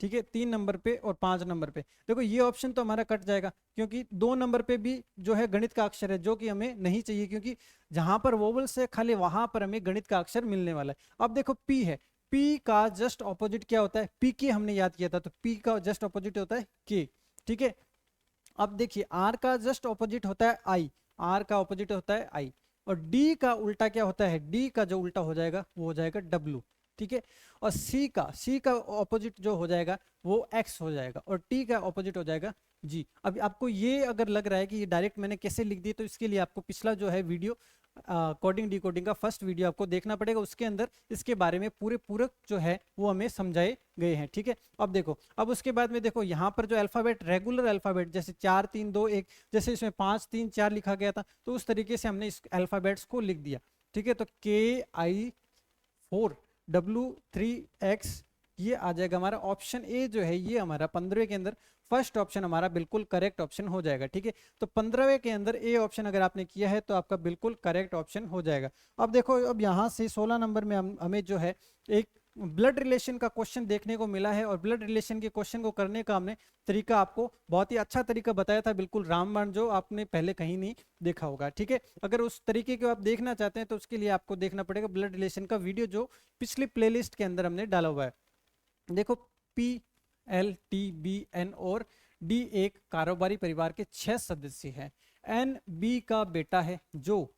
ठीक है, 3 नंबर पे और 5 नंबर पे, देखो ये ऑप्शन तो हमारा कट जाएगा क्योंकि 2 नंबर पे भी जो है गणित का अक्षर है जो कि हमें नहीं चाहिए, क्योंकि जहां पर वोवल्स है खाली वहां पर हमें गणित का अक्षर मिलने वाला है। अब देखो पी है, पी का जस्ट ऑपोजिट क्या होता है, पी के हमने याद किया था, तो पी का जस्ट ऑपोजिट होता है के, ठीक है। अब देखिए आर का जस्ट ऑपोजिट होता है आई, आर का ऑपोजिट होता है आई, और डी का उल्टा क्या होता है, डी का जो उल्टा हो जाएगा वो हो जाएगा डब्लू, ठीक है। और सी का ऑपोजिट जो हो जाएगा वो एक्स हो जाएगा, और टी का ऑपोजिट हो जाएगा जी। अब आपको ये अगर लग रहा है कि ये डायरेक्ट मैंने कैसे लिख दी, तो इसके लिए आपको पिछला जो है वीडियो कोडिंग डिकोडिंग का फर्स्ट वीडियो आपको देखना पड़ेगा, उसके अंदर इसके बारे में पूरे पूरक जो है वो हमें समझाए गए हैं, ठीक है। अब देखो, अब उसके बाद में देखो यहाँ पर जो अल्फाबेट रेगुलर अल्फाबेट जैसे 4 3 2 1, जैसे इसमें 5 3 4 लिखा गया था, तो उस तरीके से हमने इस अल्फाबेट्स को लिख दिया, ठीक है। तो KI4W3X ये आ जाएगा हमारा ऑप्शन ए जो है, ये हमारा 15वें के अंदर फर्स्ट ऑप्शन हमारा बिल्कुल करेक्ट ऑप्शन हो जाएगा, ठीक है। तो 15वें के अंदर ए ऑप्शन अगर आपने किया है तो आपका बिल्कुल करेक्ट ऑप्शन हो जाएगा। अब देखो, अब यहाँ से 16 नंबर में हमें जो है एक ब्लड रिलेशन का क्वेश्चन देखने को मिला है, और ब्लड रिलेशन के क्वेश्चन को करने का हमने तरीका आपको बहुत ही अच्छा तरीका बताया था, बिल्कुल रामबाण, जो आपने पहले कहीं नहीं देखा होगा, ठीक है। अगर उस तरीके को आप देखना चाहते हैं तो उसके लिए आपको देखना पड़ेगा ब्लड रिलेशन का वीडियो जो पिछली प्लेलिस्ट के अंदर हमने डाला हुआ है। देखो PLTBN और डी एक कारोबारी परिवार के 6 सदस्य हैं, एन बी का बेटा है जो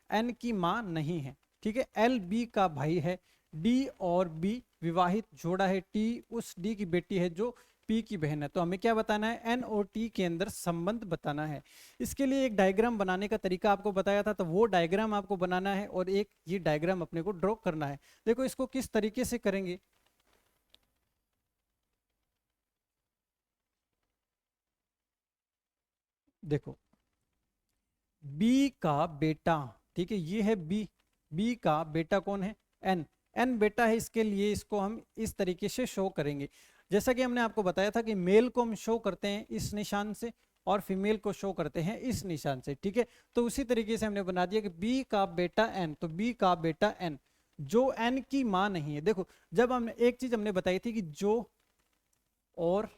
एन की मां नहीं है, ठीक है, एल बी का भाई है, डी और बी विवाहित जोड़ा है, टी उस डी की बेटी है जो पी की बहन है। तो हमें क्या बताना है, एन और टी के अंदर संबंध बताना है। इसके लिए एक डायग्राम बनाने का तरीका आपको बताया था, तो वो डायग्राम आपको बनाना है और एक ये डायग्राम अपने को ड्रॉ करना है। देखो इसको किस तरीके से करेंगे, देखो बी का बेटा, ठीक है, ये है बी, बी का बेटा कौन है, एन, एन बेटा है, इसके लिए इसको हम इस तरीके से शो करेंगे। जैसा कि हमने आपको बताया था कि मेल को हम शो करते हैं इस निशान से और फीमेल को शो करते हैं इस निशान से, ठीक है। तो उसी तरीके से हमने बना दिया कि बी का बेटा एन, तो बी का बेटा एन जो एन की मां नहीं है। देखो जब हमने एक चीज हमने बताई थी कि जो और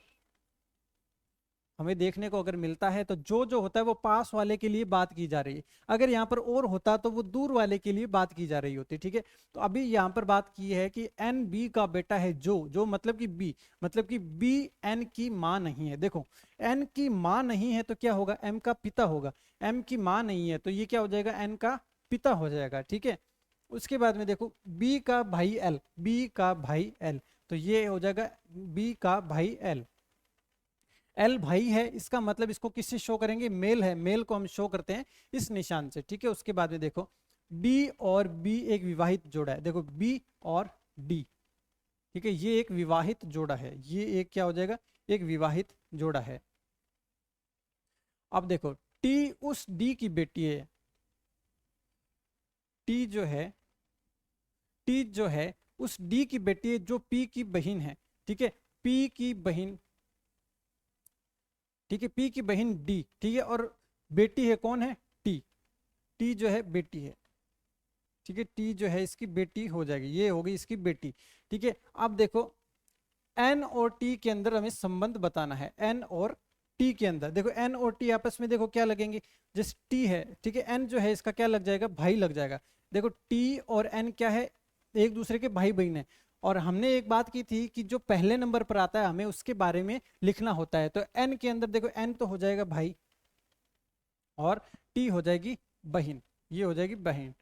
हमें देखने को अगर मिलता है तो जो होता है वो पास वाले के लिए बात की जा रही है, अगर यहाँ पर और होता तो वो दूर वाले के लिए बात की जा रही होती, ठीक है। तो अभी यहाँ पर बात की है कि एन बी का बेटा है, जो मतलब कि बी, मतलब कि बी एन की मां नहीं है। देखो एन की मां नहीं है तो क्या होगा, एम का पिता होगा, एम की मां नहीं है तो ये क्या हो जाएगा, एन का पिता हो जाएगा, ठीक है। उसके बाद में देखो बी का भाई एल, बी का भाई एल, तो ये हो जाएगा बी का भाई एल, एल भाई है, इसका मतलब इसको किससे शो करेंगे, मेल है, मेल को हम शो करते हैं इस निशान से, ठीक है। उसके बाद में देखो डी और बी एक विवाहित जोड़ा है, देखो बी और डी, ठीक है, ये एक विवाहित जोड़ा है, ये एक क्या हो जाएगा, एक विवाहित जोड़ा है। अब देखो टी उस डी की बेटी है, टी जो है, टी जो है उस डी की बेटी है जो पी की बहन है, ठीक है, पी की बहन, ठीक है, पी की बहन डी, ठीक है, और बेटी है कौन है, टी, टी जो है बेटी है, ठीक है, टी जो है इसकी बेटी हो जाएगी, ये होगी इसकी बेटी, ठीक है। अब देखो एन और टी के अंदर हमें संबंध बताना है, एन और टी के अंदर देखो एन और टी आपस में देखो क्या लगेंगे, जैसे टी है, ठीक है, एन जो है इसका क्या लग जाएगा, भाई लग जाएगा। देखो टी और एन क्या है, एक दूसरे के भाई बहन है, और हमने एक बात की थी कि जो पहले नंबर पर आता है हमें उसके बारे में लिखना होता है, तो एन के अंदर देखो एन तो हो जाएगा भाई और टी हो जाएगी बहन, ये हो जाएगी बहन,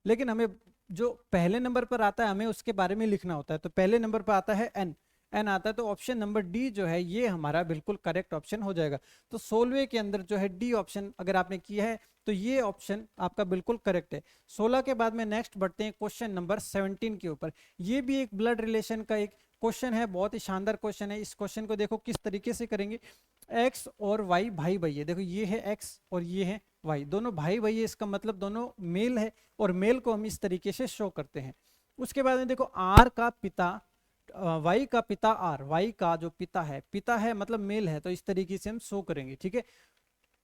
लेकिन हमें जो पहले नंबर पर आता है हमें उसके बारे में लिखना होता है, तो पहले नंबर पर आता है एन, एन आता है, तो ऑप्शन नंबर डी जो है ये हमारा बिल्कुल करेक्ट ऑप्शन हो जाएगा। तो 16वें के अंदर जो है डी ऑप्शन अगर आपने किया है तो ये ऑप्शन आपका बिल्कुल करेक्ट है। 16 के बाद में नेक्स्ट बढ़ते हैं क्वेश्चन नंबर 17 के ऊपर, ये भी एक ब्लड रिलेशन का एक क्वेश्चन है, बहुत ही शानदार क्वेश्चन है। इस क्वेश्चन को देखो किस तरीके से करेंगे, एक्स और वाई भाई भाई है, देखो ये है एक्स और ये है वाई, दोनों भाई भाई है, इसका मतलब दोनों मेल है, और मेल को हम इस तरीके से शो करते हैं। उसके बाद में देखो आर का पिता, वाई का पिता आर, वाई का जो पिता है मतलब मेल है, तो इस तरीके से हम शो करेंगे, ठीक है।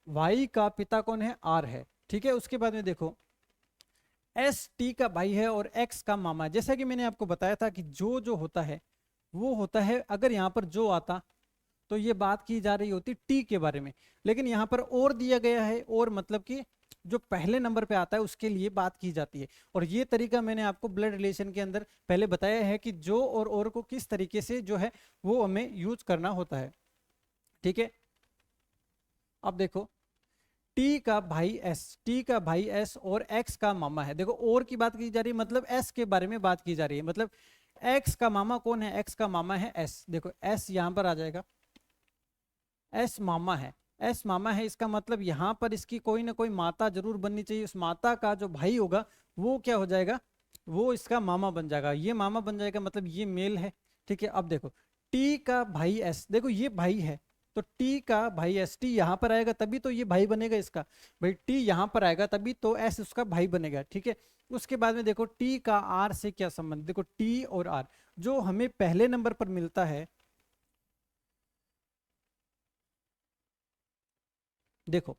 वाई का पिता कौन है, आर है, ठीक है। उसके बाद में देखो एस टी का भाई है और एक्स का मामा है, जैसा कि मैंने आपको बताया था कि जो होता है वो होता है, अगर यहाँ पर जो आता तो ये बात की जा रही होती टी के बारे में, लेकिन यहाँ पर और दिया गया है, और मतलब कि जो पहले नंबर पे आता है उसके लिए बात की जाती है, और ये तरीका मैंने आपको ब्लड रिलेशन के अंदर पहले बताया है कि जो और को किस तरीके से जो है वो हमें यूज करना होता है, ठीक है। अब देखो टी का भाई एस, टी का भाई एस और एक्स का मामा है, देखो और की बात की जा रही है मतलब एस के बारे में बात की जा रही है, मतलब एक्स का मामा कौन है, एक्स का मामा है एस, देखो एस यहां पर आ जाएगा, एस मामा है, एस मामा है, इसका मतलब यहां पर इसकी कोई ना कोई माता जरूर बननी चाहिए, उस माता का जो भाई होगा वो क्या हो जाएगा, वो इसका मामा बन जाएगा, ये मामा बन जाएगा, मतलब ये मेल है, ठीक है। अब देखो टी का भाई एस, देखो ये भाई है तो टी का भाई एस, टी यहां पर आएगा तभी तो ये भाई बनेगा इसका, भाई टी यहां पर आएगा तभी तो एस उसका भाई बनेगा, ठीक है। उसके बाद में देखो टी का आर से क्या संबंध, देखो टी और आर जो हमें पहले नंबर पर मिलता है, देखो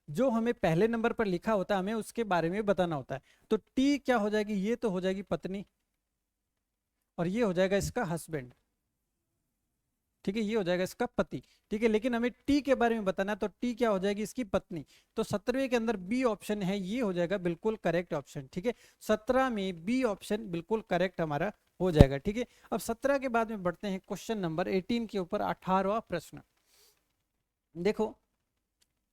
जो हमें पहले नंबर पर लिखा होता है हमें उसके बारे में बताना होता है, तो टी क्या हो जाएगी, ये तो हो जाएगी पत्नी और ये हो जाएगा इसका हस्बैंड, ठीक है, ये हो जाएगा इसका पति, ठीक है। लेकिन हमें टी के बारे में बताना है तो टी क्या हो जाएगी, इसकी पत्नी, तो 17वें के अंदर बी ऑप्शन है, ये हो जाएगा बिल्कुल करेक्ट ऑप्शन, ठीक है। 17 में बी ऑप्शन बिल्कुल करेक्ट हमारा हो जाएगा, ठीक है। अब 17 के बाद में बढ़ते हैं क्वेश्चन नंबर 18 के ऊपर, 18वां प्रश्न। देखो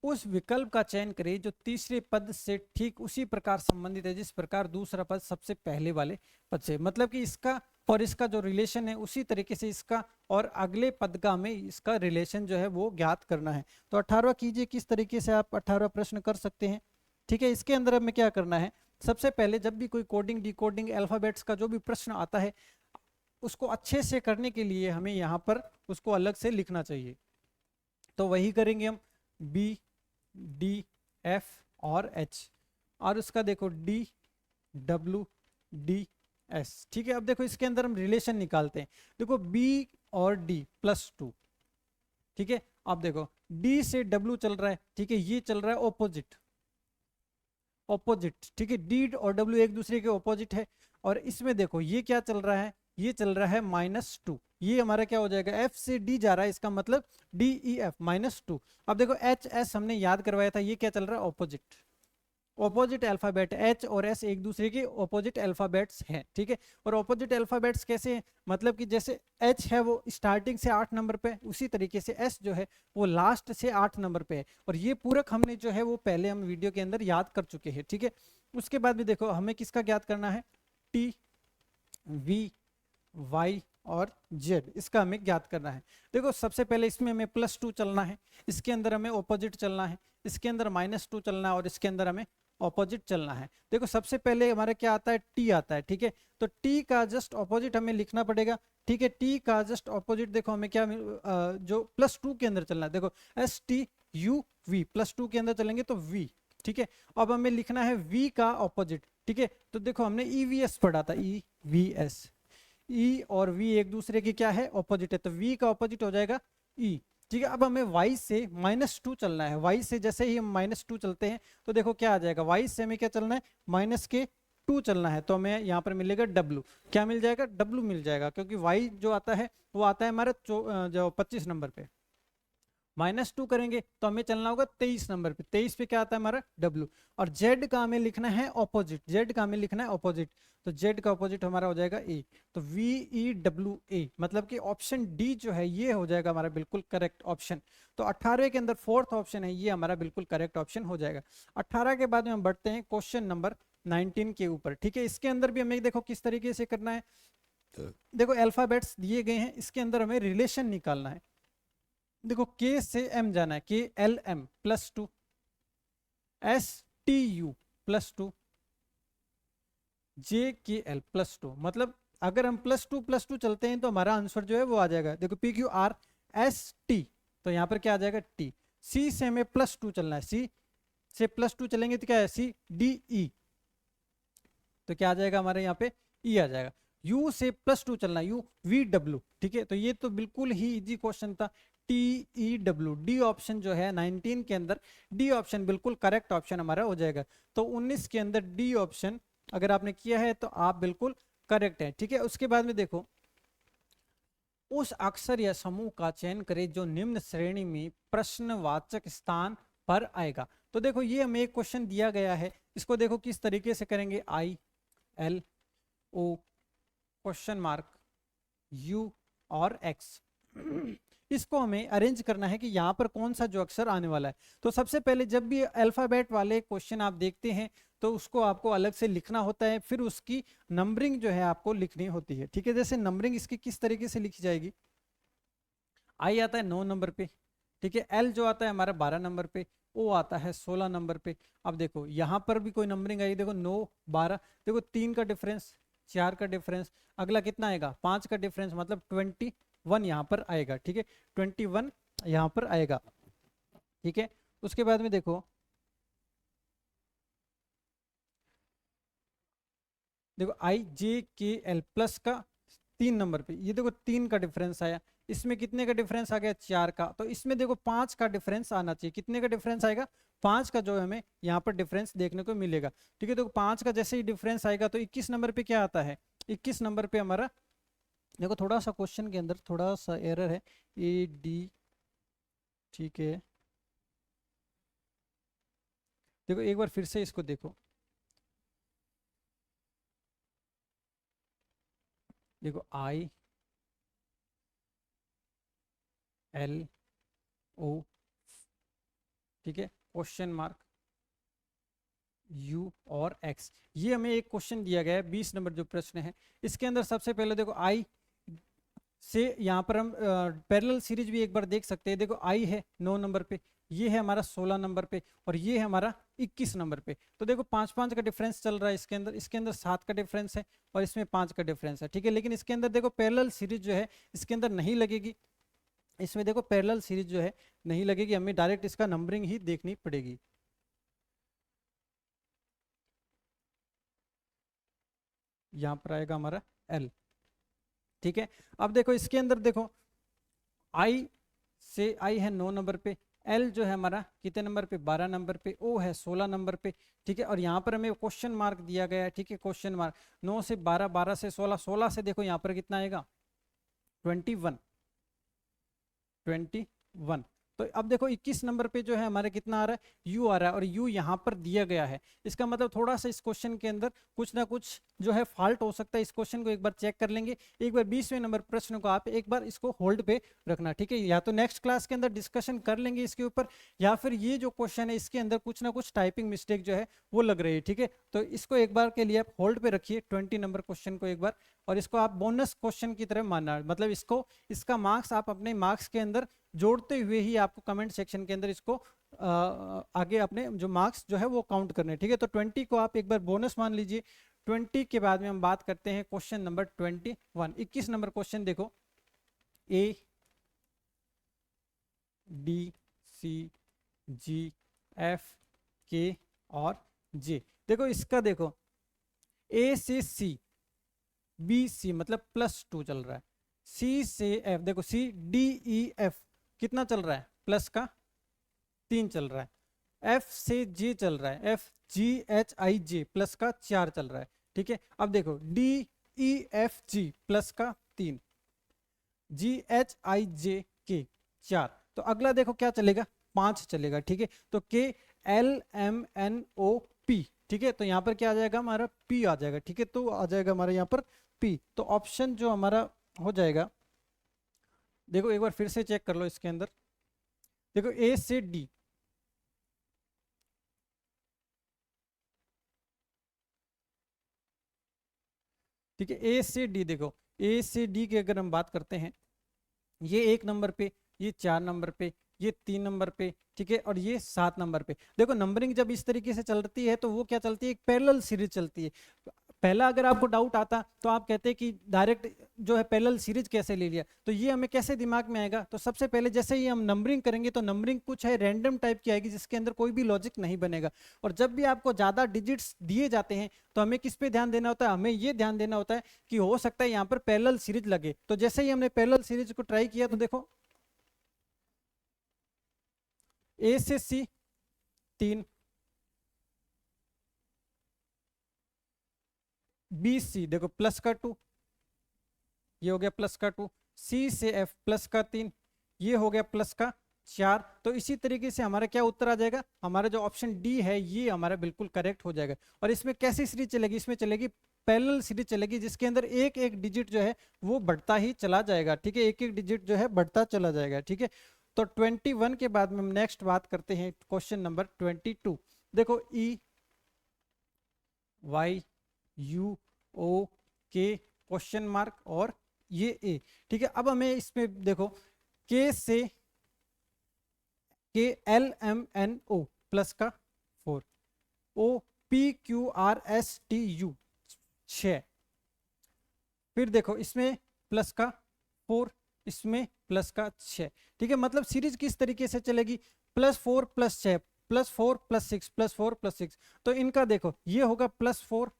उस विकल्प का चयन करें जो तीसरे पद से ठीक उसी प्रकार संबंधित है जिस प्रकार दूसरा पद सबसे पहले वाले पद से, मतलब कि इसका और इसका जो रिलेशन है उसी तरीके से इसका और अगले पद का हमें इसका रिलेशन जो है वो ज्ञात करना है। तो 18वां कीजिए, किस तरीके से आप 18वां प्रश्न कर सकते हैं, ठीक है। इसके अंदर हमें क्या करना है, सबसे पहले जब भी कोई कोडिंग डिकोडिंग अल्फाबेट्स का जो भी प्रश्न आता है उसको अच्छे से करने के लिए हमें यहाँ पर उसको अलग से लिखना चाहिए, तो वही करेंगे हम। बी डी एफ और एच, और उसका देखो डी डब्ल्यू डी एस। ठीक है, अब देखो इसके अंदर हम रिलेशन निकालते हैं। देखो बी और डी +2, ठीक है। अब देखो डी से डब्ल्यू चल रहा है, ठीक है, ये चल रहा है ऑपोजिट, ऑपोजिट, ठीक है, डी और डब्ल्यू एक दूसरे के ऑपोजिट है। और इसमें देखो ये क्या चल रहा है, ये चल रहा है -2, ये हमारा क्या हो जाएगा, एफ से डी जा रहा है, इसका मतलब डी ई एफ -2। अब देखो एच एस हमने याद करवाया था, ये क्या चल रहा है, ऑपोजिट, ऑपोजिट अल्फाबेट, एच और एस एक दूसरे के ऑपोजिट अल्फाबेट्स हैं, ठीक है। और ऑपोजिट अल्फाबेट्स कैसे हैं, मतलब कि जैसे एच है वो स्टार्टिंग से 8 नंबर पे, उसी तरीके से एस जो है वो लास्ट से 8 नंबर पे है। और ये पूरक हमने जो है वो पहले हम वीडियो के अंदर याद कर चुके हैं, ठीक है। उसके बाद भी देखो हमें किसका याद करना है, टी वी वाई और जेड, इसका हमें ज्ञात करना है। देखो सबसे पहले इसमें हमें +2 चलना है, इसके अंदर हमें ऑपोजिट चलना है, इसके अंदर -2 चलना है, और इसके अंदर हमें ऑपोजिट चलना है। देखो सबसे पहले हमारा क्या आता है, टी आता है, ठीक है। तो टी का जस्ट ऑपोजिट हमें लिखना पड़ेगा, ठीक है। टी का जस्ट ऑपोजिट देखो हमें क्या जो +2 के अंदर चलना है, देखो एस टी यू वी, +2 के अंदर चलेंगे तो वी, ठीक है। अब हमें लिखना है वी का ऑपोजिट, ठीक है। तो देखो हमने ईवीएस पढ़ा था, ई वी एस, ई और वी एक दूसरे की क्या है, ऑपोजिट है, तो वी का ऑपोजिट हो जाएगा ई, ठीक है। अब हमें y से -2 चलना है, y से जैसे ही हम -2 चलते हैं तो देखो क्या आ जाएगा, y से हमें क्या चलना है, -2 चलना है, तो हमें यहाँ पर मिलेगा w, क्या मिल जाएगा, w मिल जाएगा, क्योंकि y जो आता है वो आता है हमारा जो 25 नंबर पे, -2 करेंगे तो हमें चलना होगा 23 नंबर पे, 23 पे क्या आता है हमारा W। और Z का हमें लिखना है ऑपोजिट, Z का हमें लिखना है ऑपोजिट, तो Z का ऑपोजिट हमारा हो जाएगा A, तो VEWA, मतलब कि ऑप्शन डी जो है ये हो जाएगा हमारा बिल्कुल करेक्ट ऑप्शन। तो 18 के अंदर 4th ऑप्शन है, ये हमारा बिल्कुल करेक्ट ऑप्शन हो जाएगा। 18 के बाद में हम बढ़ते हैं क्वेश्चन नंबर 19 के ऊपर, ठीक है। इसके अंदर भी हमें देखो किस तरीके से करना है, देखो अल्फाबेट्स दिए गए हैं, इसके अंदर हमें रिलेशन निकालना है। देखो के से एम जाना है, K L M +2, S T U +2, J K L +2, मतलब अगर हम +2 चलते हैं तो हमारा आंसर जो है वो आ जाएगा। देखो P Q R S T, तो यहाँ पर क्या आ जाएगा टी। सी से हमें +2 चलना है, सी से +2 चलेंगे तो क्या है, सी डी ई, तो क्या आ जाएगा हमारे यहाँ पे ई आ जाएगा। यू से +2 चलना है, यू वी डब्ल्यू, ठीक है। तो ये तो बिल्कुल ही इजी क्वेश्चन था, TEW, डी ऑप्शन जो है 19 के अंदर डी ऑप्शन बिल्कुल करेक्ट ऑप्शन हमारा हो जाएगा। तो 19 के अंदर डी ऑप्शन अगर आपने किया है तो आप बिल्कुल करेक्ट है, ठीक है। उसके बाद में देखो उस अक्षर या समूह का चयन करें जो निम्न श्रेणी में प्रश्नवाचक स्थान पर आएगा। तो देखो ये हमें एक क्वेश्चन दिया गया है, इसको देखो किस तरीके से करेंगे, ILO $U और X, इसको हमें अरेंज करना है कि यहाँ पर कौन सा जो अक्षर आने वाला है। तो सबसे पहले जब भी अल्फाबेट वाले क्वेश्चन आप देखते हैं तो उसको आपको अलग से लिखना होता है, फिर उसकी नंबरिंग जो है आपको लिखनी होती है, ठीक है। जैसे नंबरिंग इसकी किस तरीके से लिखी जाएगी, आई आता है 9 नंबर पे, ठीक है। एल जो आता है हमारा 12 नंबर पे, ओ आता है 16 नंबर पे। अब देखो यहाँ पर भी कोई नंबरिंग आई, देखो 9 12, देखो 3 का डिफरेंस, 4 का डिफरेंस, अगला कितना आएगा 5 का डिफरेंस, मतलब 21 यहाँ पर आएगा, ठीक है, 21 यहाँ पर आएगा, ठीक है। उसके बाद में देखो IJKL प्लस का 3 नंबर पे, ये देखो 3 का डिफरेंस आया, इसमें कितने का डिफरेंस आ गया 4 का, तो इसमें देखो 5 का डिफरेंस आना चाहिए, कितने का डिफरेंस आएगा 5 का जो हमें यहाँ पर डिफरेंस देखने को मिलेगा, ठीक है। तो 5 का जैसे ही डिफरेंस आएगा तो 21 नंबर पे क्या आता है, 21 नंबर पे हमारा देखो थोड़ा सा क्वेश्चन के अंदर थोड़ा सा एरर है, AD, ठीक है। देखो एक बार फिर से इसको देखो, देखो ILO ठीक है $U और X, ये हमें एक क्वेश्चन दिया गया है 20 नंबर जो प्रश्न है। इसके अंदर सबसे पहले देखो I से यहाँ पर हम पैरेलल सीरीज भी एक बार देख सकते हैं। देखो I है 9 नंबर पे, ये है हमारा 16 नंबर पे, और ये है हमारा 21 नंबर पे। तो देखो 5-5 का डिफरेंस चल रहा है इसके अंदर 7 का डिफरेंस है और इसमें 5 का डिफरेंस है, ठीक है। लेकिन इसके अंदर देखो पैरेलल सीरीज जो है इसके अंदर नहीं लगेगी, इसमें देखो पैरेलल सीरीज जो है नहीं लगेगी, हमें डायरेक्ट इसका नंबरिंग ही देखनी पड़ेगी। यहाँ पर आएगा हमारा एल। ठीक है, अब देखो इसके अंदर देखो आई से आई है 9 नंबर पे, एल जो है हमारा कितने नंबर पे 12 नंबर पे, ओ है 16 नंबर पे। ठीक है, और यहाँ पर हमें क्वेश्चन मार्क दिया गया है। ठीक है, क्वेश्चन मार्क 9 से 12, 12 से 16, 16 से देखो यहाँ पर कितना आएगा 21, 21। तो अब देखो 21 नंबर पे जो है हमारे कितना आ रहा है u आ रहा है, और u यहाँ पर दिया गया है। इसका मतलब थोड़ा सा इस क्वेश्चन के अंदर कुछ ना कुछ जो है फॉल्ट हो सकता है। इस क्वेश्चन को एक बार चेक कर लेंगे, एक बार 20वें नंबर प्रश्न को आप एक बार इसको होल्ड पे रखना। ठीक है, या तो नेक्स्ट क्लास के अंदर डिस्कशन कर लेंगे इसके ऊपर, या फिर ये जो क्वेश्चन है इसके अंदर कुछ ना कुछ टाइपिंग मिस्टेक जो है वो लग रही है। ठीक है, तो इसको एक बार के लिए आप होल्ड पे रखिए 20 नंबर क्वेश्चन को एक बार, और इसको आप बोनस क्वेश्चन की तरह मानना, मतलब इसको इसका मार्क्स आप अपने मार्क्स के अंदर जोड़ते हुए ही आपको कमेंट सेक्शन के अंदर इसको आगे अपने जो मार्क्स जो है वो काउंट करने। ठीक है, तो 20 को आप एक बार बोनस मान लीजिए। 20 के बाद में हम बात करते हैं क्वेश्चन नंबर 21। 21 नंबर क्वेश्चन देखो, A D C ji F के और जे। देखो इसका देखो ए से सी, बी सी मतलब +2 चल रहा है, सी से एफ देखो सी डी ई एफ कितना चल रहा है +3 चल रहा है, एफ से जे चल रहा है, एफ जी एच आई जे +4 चल रहा है। ठीक है, अब देखो D E F G +3, G H I J K 4, तो अगला देखो क्या चलेगा 5 चलेगा। ठीक है, तो K L M N O P. ठीक है, तो यहाँ पर क्या आ जाएगा हमारा पी आ जाएगा। ठीक है, तो आ जाएगा हमारा यहाँ पर पी। तो ऑप्शन जो हमारा हो जाएगा, देखो एक बार फिर से चेक कर लो इसके अंदर, देखो ए से डी, ठीक है ए से डी, देखो ए से डी की अगर हम बात करते हैं, ये 1 नंबर पे, ये 4 नंबर पे, ये 3 नंबर पे, ठीक है, और ये 7 नंबर पे। देखो नंबरिंग जब इस तरीके से चलती है तो वो क्या चलती है, एक पैरेलल सीरीज चलती है। पहला अगर आपको डाउट आता तो आप कहते हैं कि डायरेक्ट जो है पैरेलल सीरीज कैसे ले लिया, तो ये हमें कैसे दिमाग में आएगा। तो सबसे पहले जैसे ही हम नंबरिंग करेंगे तो नंबरिंग कुछ है रैंडम टाइप की आएगी, जिसके अंदर कोई भी लॉजिक नहीं बनेगा। और जब भी आपको ज्यादा डिजिट्स दिए जाते हैं तो हमें किस पे ध्यान देना होता है, हमें ये ध्यान देना होता है कि हो सकता है यहाँ पर पैरेलल सीरीज लगे। तो जैसे ही हमने पैरेलल सीरीज को ट्राई किया तो देखो ए से सी 3, बी सी देखो +2, ये हो गया +2, सी से एफ +3, ये हो गया +4। तो इसी तरीके से हमारा क्या उत्तर आ जाएगा, हमारा जो ऑप्शन डी है ये हमारा बिल्कुल करेक्ट हो जाएगा। और इसमें कैसी सीरीज चलेगी, इसमें चलेगी पैरेलल सीरीज चलेगी, जिसके अंदर एक एक डिजिट जो है वो बढ़ता ही चला जाएगा। ठीक है, एक एक डिजिट जो है बढ़ता चला जाएगा। ठीक है, तो 21 के बाद में हम नेक्स्ट बात करते हैं क्वेश्चन नंबर 22। देखो ई वाई यू ओ के क्वेश्चन मार्क और ये ए। ठीक है, अब हमें इसमें देखो के से K L M N O +4, O P Q R S T U 6, फिर देखो इसमें +4, इसमें +6। ठीक है, मतलब सीरीज किस तरीके से चलेगी, +4 +6 +4 +6 +4 +6। तो इनका देखो ये होगा +4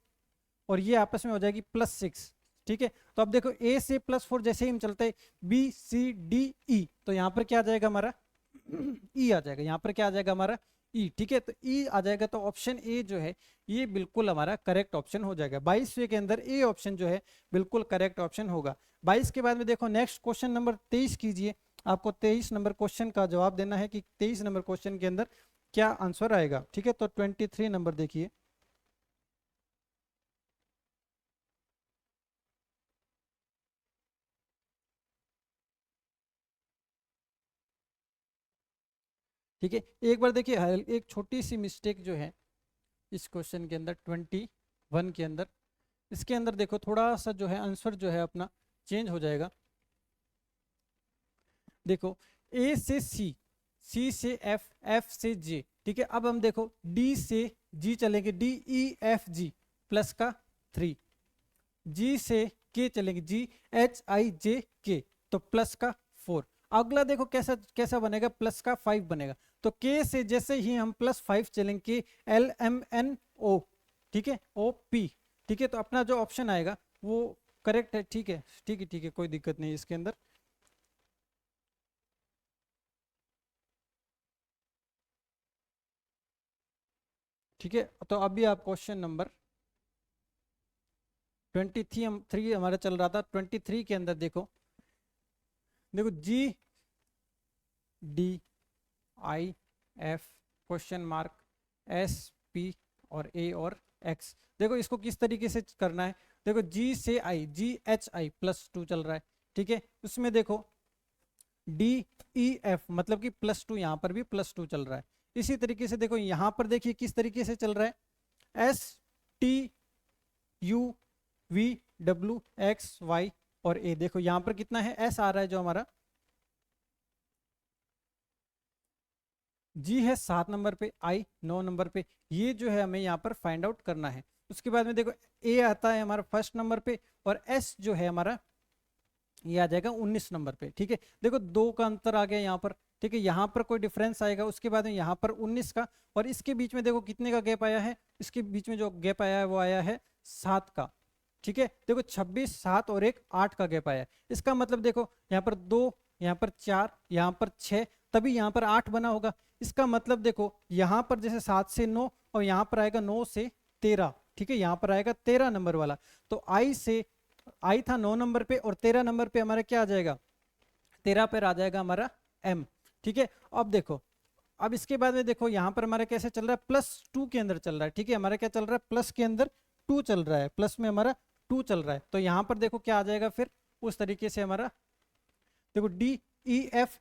और ये आपस में हो जाएगी +6। ठीक है, तो अब देखो ए से +4 जैसे ही हम चलते हैं बी सी डी ई, तो यहाँ पर क्या आ जाएगा हमारा ई आ जाएगा, यहाँ पर क्या आ जाएगा हमारा ई। ठीक है, तो ई आ जाएगा, तो ऑप्शन ए जो है ये बिल्कुल हमारा करेक्ट ऑप्शन हो जाएगा। 22वें के अंदर ए ऑप्शन जो है बिल्कुल करेक्ट ऑप्शन होगा। 22 के बाद में देखो नेक्स्ट क्वेश्चन नंबर 23 कीजिए। आपको 23 नंबर क्वेश्चन का जवाब देना है कि 23 नंबर क्वेश्चन के अंदर क्या आंसर आएगा। ठीक है, तो 23 नंबर देखिए, ठीक है, एक बार देखिए एक छोटी सी मिस्टेक जो है इस क्वेश्चन के अंदर 21 के अंदर, इसके अंदर देखो थोड़ा सा जो है आंसर जो है अपना चेंज हो जाएगा। देखो ए से सी, सी से एफ, एफ से जे। ठीक है, अब हम देखो डी से जी चलेंगे, डी ई एफ जी +3, जी से के चलेंगे, जी एच आई जे के तो +4। अगला देखो कैसा कैसा बनेगा, प्लस का 5 बनेगा। तो के से जैसे ही हम +5 चलेंगे, LMNO, ठीक है, OP, ठीक है, तो अपना जो ऑप्शन आएगा वो करेक्ट है। ठीक है, ठीक है, ठीक है, कोई दिक्कत नहीं इसके अंदर। ठीक है, तो अभी आप क्वेश्चन नंबर 23 हमारा चल रहा था, 23 के अंदर देखो, देखो GDIF क्वेश्चन मार्क SP और A और X। देखो इसको किस तरीके से करना है, देखो G से I, GHI +2 चल रहा है, ठीक है, उसमें देखो DEF मतलब कि +2, यहां पर भी +2 चल रहा है। इसी तरीके से देखो यहां पर देखिए किस तरीके से चल रहा है, STUVWXY और A। देखो यहां पर कितना है, S आ रहा है जो हमारा, G है 7 नंबर पे, I 9 नंबर पे, ये जो है हमें यहाँ पर फाइंड आउट करना है। उसके बाद में देखो A आता है हमारा 1st नंबर पे, और S जो है हमारा ये आ जाएगा 19 नंबर पे। ठीक है, देखो 2 का अंतर आ गया यहाँ पर, ठीक है, यहाँ पर कोई डिफरेंस आएगा, उसके बाद में यहाँ पर 19 का, और इसके बीच में देखो कितने का गैप आया है, इसके बीच में जो गैप आया है वो आया है 7 का। ठीक है, देखो 26, 7 और 1 8 का गैप आया है। इसका मतलब देखो यहाँ पर 2, यहाँ पर 4, यहाँ पर 6, तभी यहाँ पर 8 बना होगा। इसका मतलब देखो यहाँ पर जैसे 7 से 9, और यहाँ पर आएगा 9 से 13, ठीक है, यहाँ पर आएगा 13 नंबर वाला। तो आई था 9 नंबर पे, और 13 नंबर पे हमारा क्या आ जाएगा, 13 पर आ जाएगा हमारा M। ठीक है, अब देखो, अब इसके बाद में देखो यहाँ पर हमारा कैसे चल रहा है, +2 के अंदर चल रहा है। ठीक है, हमारा क्या चल रहा है, प्लस के अंदर 2 चल रहा है, प्लस में हमारा 2 चल रहा है। तो यहाँ पर देखो क्या आ जाएगा फिर, उस तरीके से हमारा देखो DEFGHIJ,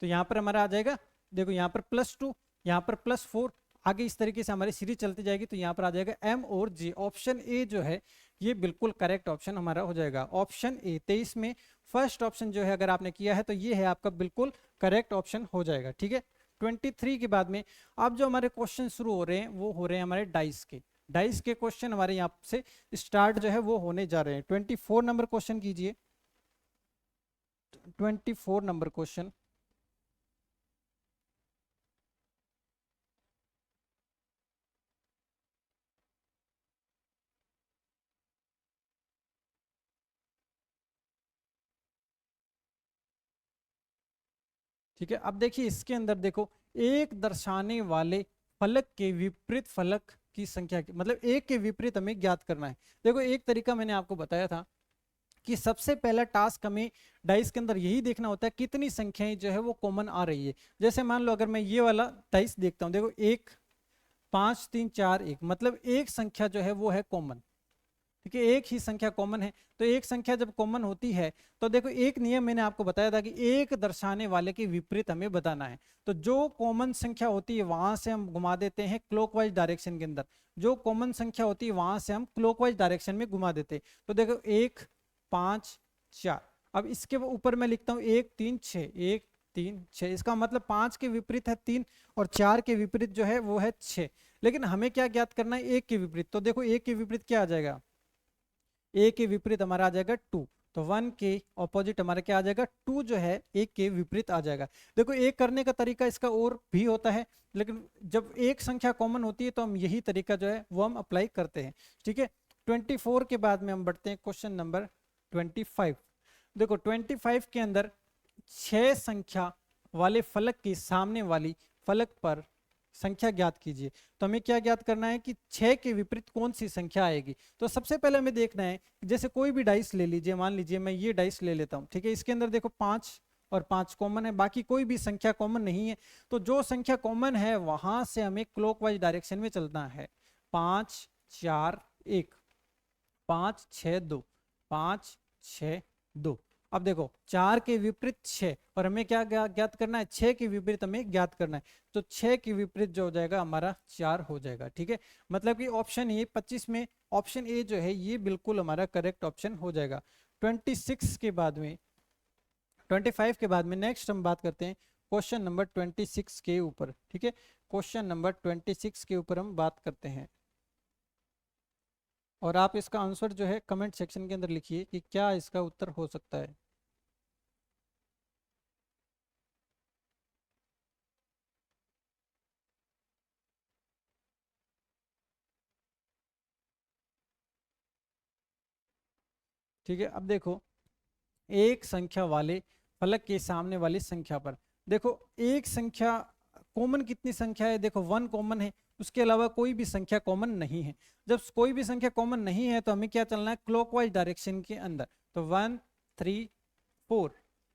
तो यहाँ पर हमारा आ जाएगा, देखो यहाँ पर +2, यहाँ पर +4, आगे इस तरीके से हमारी सीरीज चलती जाएगी। तो यहाँ पर आ जाएगा M और J। ऑप्शन ए जो है ये बिल्कुल करेक्ट ऑप्शन हमारा हो जाएगा, ऑप्शन ए। 23 में फर्स्ट ऑप्शन जो है अगर आपने किया है तो ये है आपका बिल्कुल करेक्ट ऑप्शन हो जाएगा। ठीक है, 23 के बाद में अब जो हमारे क्वेश्चन शुरू हो रहे हैं वो हो रहे हैं हमारे डाइस के क्वेश्चन हमारे यहाँ से स्टार्ट जो है वो होने जा रहे हैं। 24 नंबर क्वेश्चन कीजिए, 24 नंबर क्वेश्चन। ठीक है, अब देखिए इसके अंदर देखो, एक दर्शाने वाले फलक के विपरीत फलक की संख्या की, मतलब एक के विपरीत हमें ज्ञात करना है। देखो एक तरीका मैंने आपको बताया था कि सबसे पहला टास्क हमें डाइस के अंदर यही देखना होता है कितनी संख्याएं जो है वो कॉमन आ रही है। जैसे मान लो अगर मैं ये वाला डाइस देखता हूं, देखो 1 5 3 4 1, मतलब एक संख्या जो है वो है कॉमन। ठीक है, एक ही संख्या कॉमन है। तो एक संख्या जब कॉमन होती है तो देखो एक नियम मैंने आपको बताया था कि एक दर्शाने वाले के विपरीत हमें बताना है। तो जो कॉमन संख्या होती है वहां से हम घुमा देते हैं क्लॉकवाइज डायरेक्शन के अंदर, जो कॉमन संख्या होती है वहां से हम क्लॉकवाइज डायरेक्शन में घुमा देते हैं। तो देखो 1 5 4, अब इसके ऊपर मैं लिखता हूं 1 3 6, 1 3 6, इसका मतलब 5 के विपरीत है 3, और 4 के विपरीत जो है वो है 6। लेकिन हमें क्या ज्ञात करना है, एक के विपरीत। तो देखो एक के विपरीत क्या आ जाएगा, ए के विपरीत हमारा आ जाएगा 2। तो 1 के ऑपोजिट हमारा क्या आ जाएगा, 2 जो है एक के विपरीत आ जाएगा। देखो एक करने का तरीका इसका और भी होता है, लेकिन जब एक संख्या कॉमन होती है तो हम यही तरीका जो है वो हम अप्लाई करते हैं। ठीक है, 24 के बाद में हम बढ़ते हैं क्वेश्चन नंबर 25। देखो 25 के अंदर 6 संख्या वाले फलक के सामने वाली फलक पर संख्या ज्ञात कीजिए। तो हमें क्या ज्ञात करना है कि 6 के विपरीत कौन सी संख्या आएगी। तो सबसे पहले हमें देखना है, जैसे कोई भी डाइस ले लीजिए, मान लीजिए मैं ये डाइस ले लेता हूं। ठीक है, इसके अंदर देखो 5 और 5 कॉमन है, बाकी कोई भी संख्या कॉमन नहीं है। तो जो संख्या कॉमन है वहां से हमें क्लॉकवाइज डायरेक्शन में चलना है। 5 4 1, 5 6 2, 5 6 2। अब देखो 4 के विपरीत 6, और हमें क्या ज्ञात करना है, 6 के विपरीत हमें ज्ञात करना है। तो 6 के विपरीत जो हो जाएगा हमारा 4 हो जाएगा। ठीक है, मतलब कि ऑप्शन ए 25 में ऑप्शन ए जो है ये बिल्कुल हमारा करेक्ट ऑप्शन हो जाएगा। 26 के बाद में 25 के बाद में नेक्स्ट हम बात करते हैं क्वेश्चन नंबर 26 के ऊपर। ठीक है, क्वेश्चन नंबर 26 के ऊपर हम बात करते हैं, और आप इसका आंसर जो है कमेंट सेक्शन के अंदर लिखिए कि क्या इसका उत्तर हो सकता है। ठीक है, अब देखो एक संख्या वाले फलक के सामने वाली संख्या पर, देखो एक संख्या कॉमन कितनी संख्या है, देखो 1 कॉमन है, उसके अलावा कोई भी संख्या कॉमन नहीं है। जब कोई भी संख्या कॉमन नहीं है तो हमें क्या चलना है, क्लॉकवाइज डायरेक्शन के अंदर। तो 1 3 4,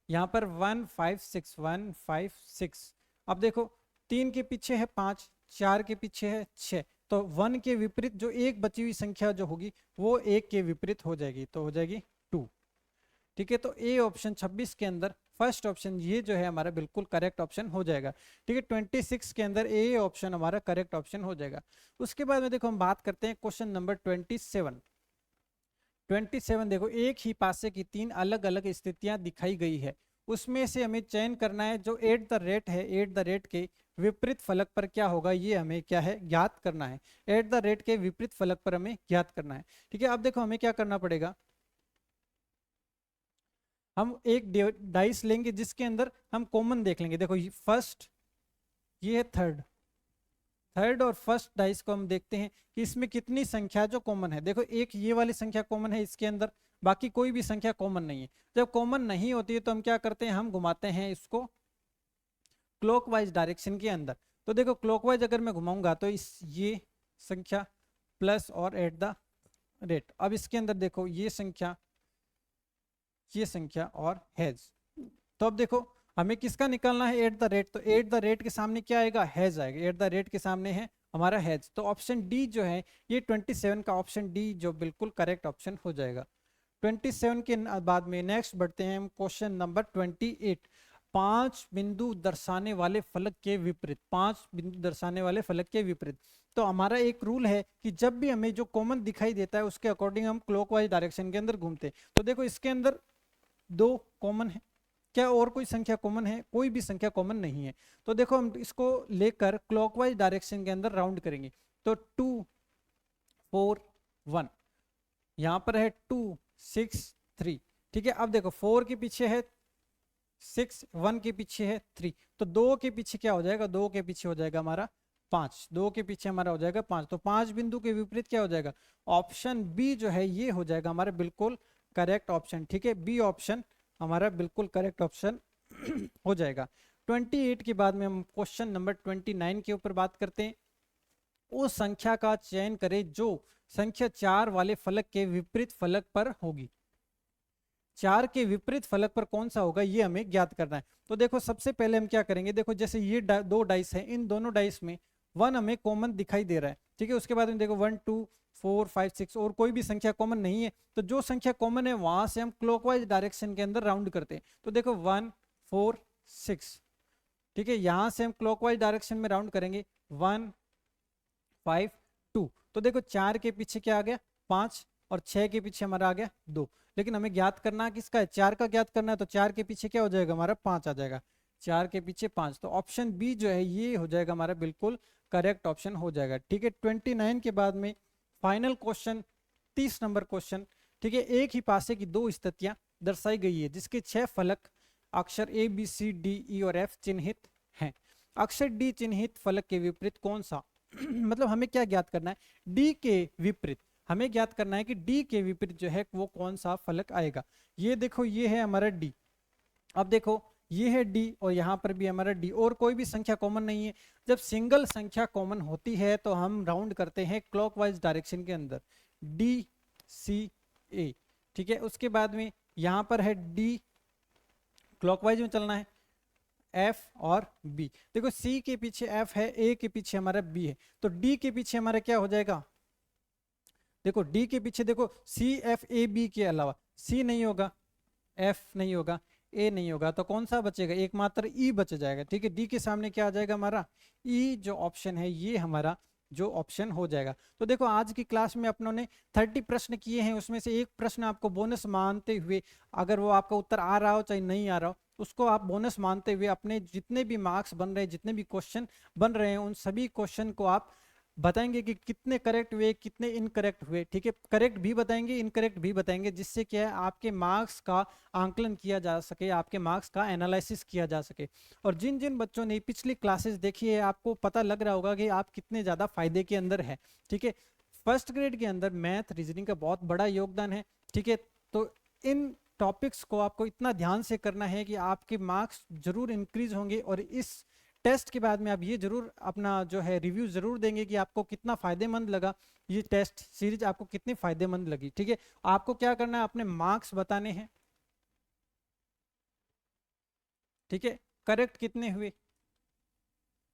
यहाँ पर 1 5 6 1 5 6। अब देखो 3 के पीछे है 5, 4 के पीछे है 6, तो 1 के विपरीत जो एक बची हुई संख्या जो होगी वो 1 के विपरीत हो जाएगी, तो हो जाएगी 2। ठीक है, तो ए ऑप्शन 26 के अंदर फर्स्ट ऑप्शन ये जो है हमारा बिल्कुल करेक्ट ऑप्शन हो जाएगा। ठीक है, 26 के अंदर ए ऑप्शन हमारा करेक्ट ऑप्शन हो जाएगा। उसके बाद में देखो हम बात करते हैं क्वेश्चन नंबर 27। 27 देखो एक ही पासे की 3 अलग अलग स्थितियां दिखाई गई है, उसमें से हमें चयन करना है जो एट द रेट है, एट द रेट के विपरीत फलक पर क्या होगा, ये हमें क्या है ज्ञात करना है। एट द रेट के विपरीत फलक पर हमें ज्ञात करना है। ठीक है, अब देखो हमें क्या करना पड़ेगा, हम एक डाइस लेंगे जिसके अंदर हम कॉमन देख लेंगे। देखो फर्स्ट, ये है थर्ड और फर्स्ट डाइस को हम देखते हैं कि इसमें कितनी संख्या जो कॉमन है। देखो एक ये वाली संख्या कॉमन है इसके अंदर, बाकी कोई भी संख्या कॉमन नहीं है। जब कॉमन नहीं होती है तो हम क्या करते हैं, हम घुमाते हैं इसको क्लॉकवाइज डायरेक्शन के अंदर। तो देखो क्लॉकवाइज अगर मैं घुमाऊंगा तो इस ये संख्या प्लस और एट द रेट, अब इसके अंदर देखो ये संख्या और हैज। तो अब देखो हमें किसका निकालना है, एट द रेट, तो एट द रेट के सामने क्या आएगा, हैज आएगा। एट द रेट के सामने है हमारा हैज, तो ऑप्शन डी जो है ये 27 का ऑप्शन डी जो बिल्कुल करेक्ट ऑप्शन हो जाएगा। 27 के बाद में नेक्स्ट बढ़ते हैं हम क्वेश्चन नंबर 28। 5 बिंदु दर्शाने वाले फलक के विपरीत, 5 बिंदु दर्शाने वाले फलक के विपरीत। तो हमारा एक रूल है कि जब भी हमें जो कॉमन दिखाई देता है उसके अकॉर्डिंग हम क्लॉकवाइज डायरेक्शन के अंदर घूमते हैं। तो देखो इसके अंदर 2 कॉमन है, क्या और कोई संख्या कॉमन है, कोई भी संख्या कॉमन नहीं है। तो देखो हम इसको लेकर क्लॉकवाइज डायरेक्शन के अंदर राउंड करेंगे। तो 2 4 1, यहां पर है 2 6 3। ठीक है, अब देखो 4 के पीछे है 6, 1 के पीछे है 3, तो 2 के पीछे क्या हो जाएगा, 2 के पीछे हो जाएगा हमारा 5, 2 के पीछे हमारा हो जाएगा 5। तो 5 बिंदु के विपरीत क्या हो जाएगा, ऑप्शन बी जो है ये हो जाएगा हमारा बिल्कुल करेक्ट ऑप्शन। ठीक है, बी ऑप्शन हमारा बिल्कुल करेक्ट ऑप्शन हो जाएगा। 28 के बाद में हम क्वेश्चन नंबर 29 के ऊपर बात करते हैं। उस संख्या का चयन करें जो संख्या 4 वाले फलक के विपरीत फलक पर होगी। 4 के विपरीत फलक पर कौन सा होगा ये हमें ज्ञात करना है। तो देखो सबसे पहले हम क्या करेंगे, देखो जैसे ये 2 डाइस है, इन दोनों डाइस में 1 हमें कॉमन दिखाई दे रहा है। ठीक है, उसके बाद में देखो 1 2 4 5 6 और कोई भी संख्या कॉमन नहीं है, तो जो संख्या कॉमन है वहां से हम क्लॉकवाइज डायरेक्शन के अंदर राउंड करते हैं। तो देखो 1 4 6, ठीक है, यहां से हम क्लॉकवाइज डायरेक्शन में राउंड करेंगे 1 5 2। तो देखो 4 के पीछे क्या आ गया 5 और 6 के पीछे हमारा आ गया 2, लेकिन हमें ज्ञात करना किसका है, 4 का ज्ञात करना है। तो 4 के पीछे क्या हो जाएगा हमारा 5 आ जाएगा, 4 के पीछे 5। तो ऑप्शन बी जो है ये हो जाएगा हमारा बिल्कुल करेक्ट ऑप्शन हो जाएगा। ठीक है, 29 के बाद में फाइनल क्वेश्चन 30 नंबर क्वेश्चन। ठीक है, एक ही पासे की 2 स्थितियां दर्शाई गई है जिसके 6 फलक अक्षर A B C D E और एफ चिन्हित हैं। अक्षर डी चिन्हित फलक के विपरीत कौन सा मतलब हमें क्या ज्ञात करना है, डी के विपरीत हमें ज्ञात करना है कि डी के विपरीत जो है वो कौन सा फलक आएगा। ये देखो ये है हमारा डी, अब देखो ये है डी और यहाँ पर भी हमारा डी और कोई भी संख्या कॉमन नहीं है। जब सिंगल संख्या कॉमन होती है तो हम राउंड करते हैं क्लॉकवाइज डायरेक्शन के अंदर, डी सी ए। ठीक है, उसके बाद में यहाँ पर है डी, क्लॉकवाइज में चलना है, एफ और बी। देखो सी के पीछे एफ है, ए के पीछे हमारा बी है, तो डी के पीछे हमारा क्या हो जाएगा, देखो डी के पीछे देखो सी एफ ए बी के अलावा सी नहीं होगा, एफ नहीं होगा, ए नहीं होगा, तो कौन सा बचेगा, एकमात्र ई बच जाएगा। ठीक है, डी के सामने क्या आ जाएगा हमारा ई, जो ऑप्शन है ये हमारा जो ऑप्शन हो जाएगा। तो देखो आज की क्लास में अपनों ने 30 प्रश्न किए हैं, उसमें से एक प्रश्न आपको बोनस मानते हुए, अगर वो आपका उत्तर आ रहा हो चाहे नहीं आ रहा हो, उसको आप बोनस मानते हुए अपने जितने भी मार्क्स बन रहे हैं, जितने भी क्वेश्चन बन रहे हैं, उन सभी क्वेश्चन को आप बताएंगे कि कितने करेक्ट हुए कितने इनकरेक्ट हुए। ठीक है, करेक्ट भी बताएंगे इनकरेक्ट भी बताएंगे, जिससे क्या है आपके मार्क्स का आंकलन किया जा सके, आपके मार्क्स का एनालिसिस किया जा सके। और जिन जिन बच्चों ने पिछली क्लासेस देखी है आपको पता लग रहा होगा कि आप कितने ज़्यादा फायदे के अंदर है। ठीक है, फर्स्ट ग्रेड के अंदर मैथ रीजनिंग का बहुत बड़ा योगदान है। ठीक है, तो इन टॉपिक्स को आपको इतना ध्यान से करना है कि आपके मार्क्स जरूर इंक्रीज होंगे, और इस टेस्ट के बाद में आप ये जरूर अपना जो है रिव्यू जरूर देंगे कि आपको कितना फायदेमंद लगा, ये टेस्ट सीरीज आपको कितनी फायदेमंद लगी। ठीक है, आपको क्या करना है, अपने मार्क्स बताने हैं। ठीक है, करेक्ट कितने हुए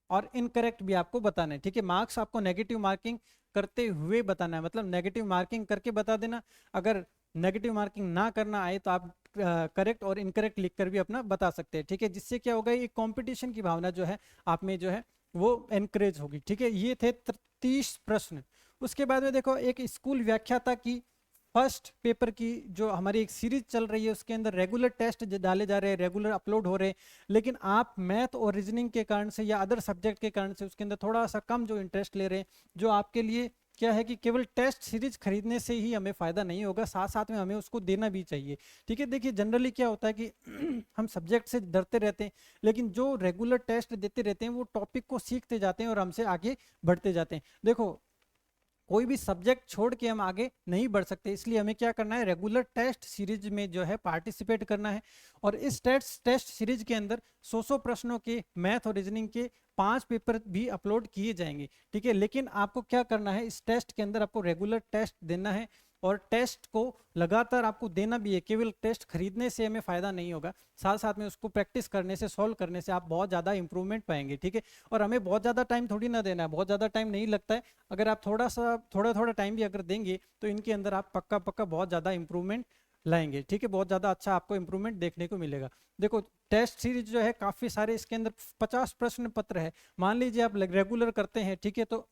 और इनकरेक्ट भी आपको बताना है। ठीक है, मार्क्स आपको नेगेटिव मार्किंग करते हुए बताना है, मतलब नेगेटिव मार्किंग करके बता देना। अगर नेगेटिव मार्किंग ना करना आए तो आप करेक्ट और इनकरेक्ट लिखकर भी अपना बता सकते हैं। ठीक है, जिससे क्या होगा, एक कंपटीशन की भावना जो है आप में जो है वो एनकरेज होगी। ठीक है, ये थे 30 प्रश्न। उसके बाद में देखो, एक स्कूल व्याख्याता की फर्स्ट पेपर की जो हमारी एक सीरीज चल रही है, उसके अंदर रेगुलर टेस्ट डाले जा रहे हैं, रेगुलर अपलोड हो रहे हैं, लेकिन आप मैथ और रीजनिंग के कारण से या अदर सब्जेक्ट के कारण से उसके अंदर थोड़ा सा कम जो इंटरेस्ट ले रहे हैं, जो आपके लिए क्या है कि केवल टेस्ट सीरीज खरीदने से ही हमें फायदा नहीं होगा, साथ साथ में हमें उसको देना भी चाहिए। ठीक है, देखिए जनरली क्या होता है कि हम सब्जेक्ट से डरते रहते हैं, लेकिन जो रेगुलर टेस्ट देते रहते हैं वो टॉपिक को सीखते जाते हैं और हमसे आगे बढ़ते जाते हैं। देखो, कोई भी सब्जेक्ट छोड़ के हम आगे नहीं बढ़ सकते, इसलिए हमें क्या करना है, रेगुलर टेस्ट सीरीज में जो है पार्टिसिपेट करना है। और इस टेस्ट सीरीज के अंदर 100 प्रश्नों के मैथ और रीजनिंग के 5 पेपर भी अपलोड किए जाएंगे। ठीक है, लेकिन आपको क्या करना है, इस टेस्ट के अंदर आपको रेगुलर टेस्ट देना है, और टेस्ट को लगातार आपको देना भी है। केवल टेस्ट खरीदने से हमें फायदा नहीं होगा, साथ साथ में उसको प्रैक्टिस करने से, सॉल्व करने से आप बहुत ज़्यादा इंप्रूवमेंट पाएंगे। ठीक है, और हमें बहुत ज़्यादा टाइम थोड़ी ना देना है, बहुत ज़्यादा टाइम नहीं लगता है। अगर आप थोड़ा टाइम भी अगर देंगे तो इनके अंदर आप पक्का बहुत ज़्यादा इंप्रूवमेंट लाएंगे। ठीक है, बहुत ज़्यादा अच्छा आपको इंप्रूवमेंट देखने को मिलेगा। देखो, टेस्ट सीरीज जो है काफ़ी सारे, इसके अंदर 50 प्रश्न पत्र है। मान लीजिए आप रेगुलर करते हैं, ठीक है, तो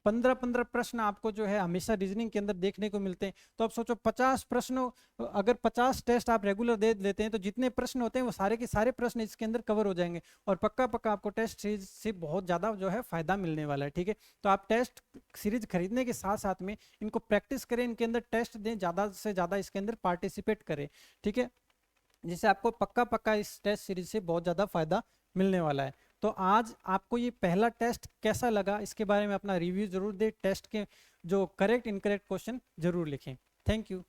15 प्रश्न आपको जो है हमेशा रीजनिंग के अंदर देखने को मिलते हैं। तो आप सोचो 50 प्रश्नों, अगर 50 टेस्ट आप रेगुलर दे लेते हैं तो जितने प्रश्न होते हैं वो सारे के सारे प्रश्न इसके अंदर कवर हो जाएंगे, और पक्का आपको टेस्ट सीरीज से बहुत ज़्यादा जो है फायदा मिलने वाला है। ठीक है, तो आप टेस्ट सीरीज खरीदने के साथ साथ में इनको प्रैक्टिस करें, इनके अंदर टेस्ट दें, ज़्यादा से ज़्यादा इसके अंदर पार्टिसिपेट करें। ठीक है, जिससे आपको पक्का इस टेस्ट सीरीज से बहुत ज़्यादा फायदा मिलने वाला है। तो आज आपको ये पहला टेस्ट कैसा लगा, इसके बारे में अपना रिव्यू जरूर दें। टेस्ट के जो करेक्ट इनकरेक्ट क्वेश्चन जरूर लिखें। Thank you.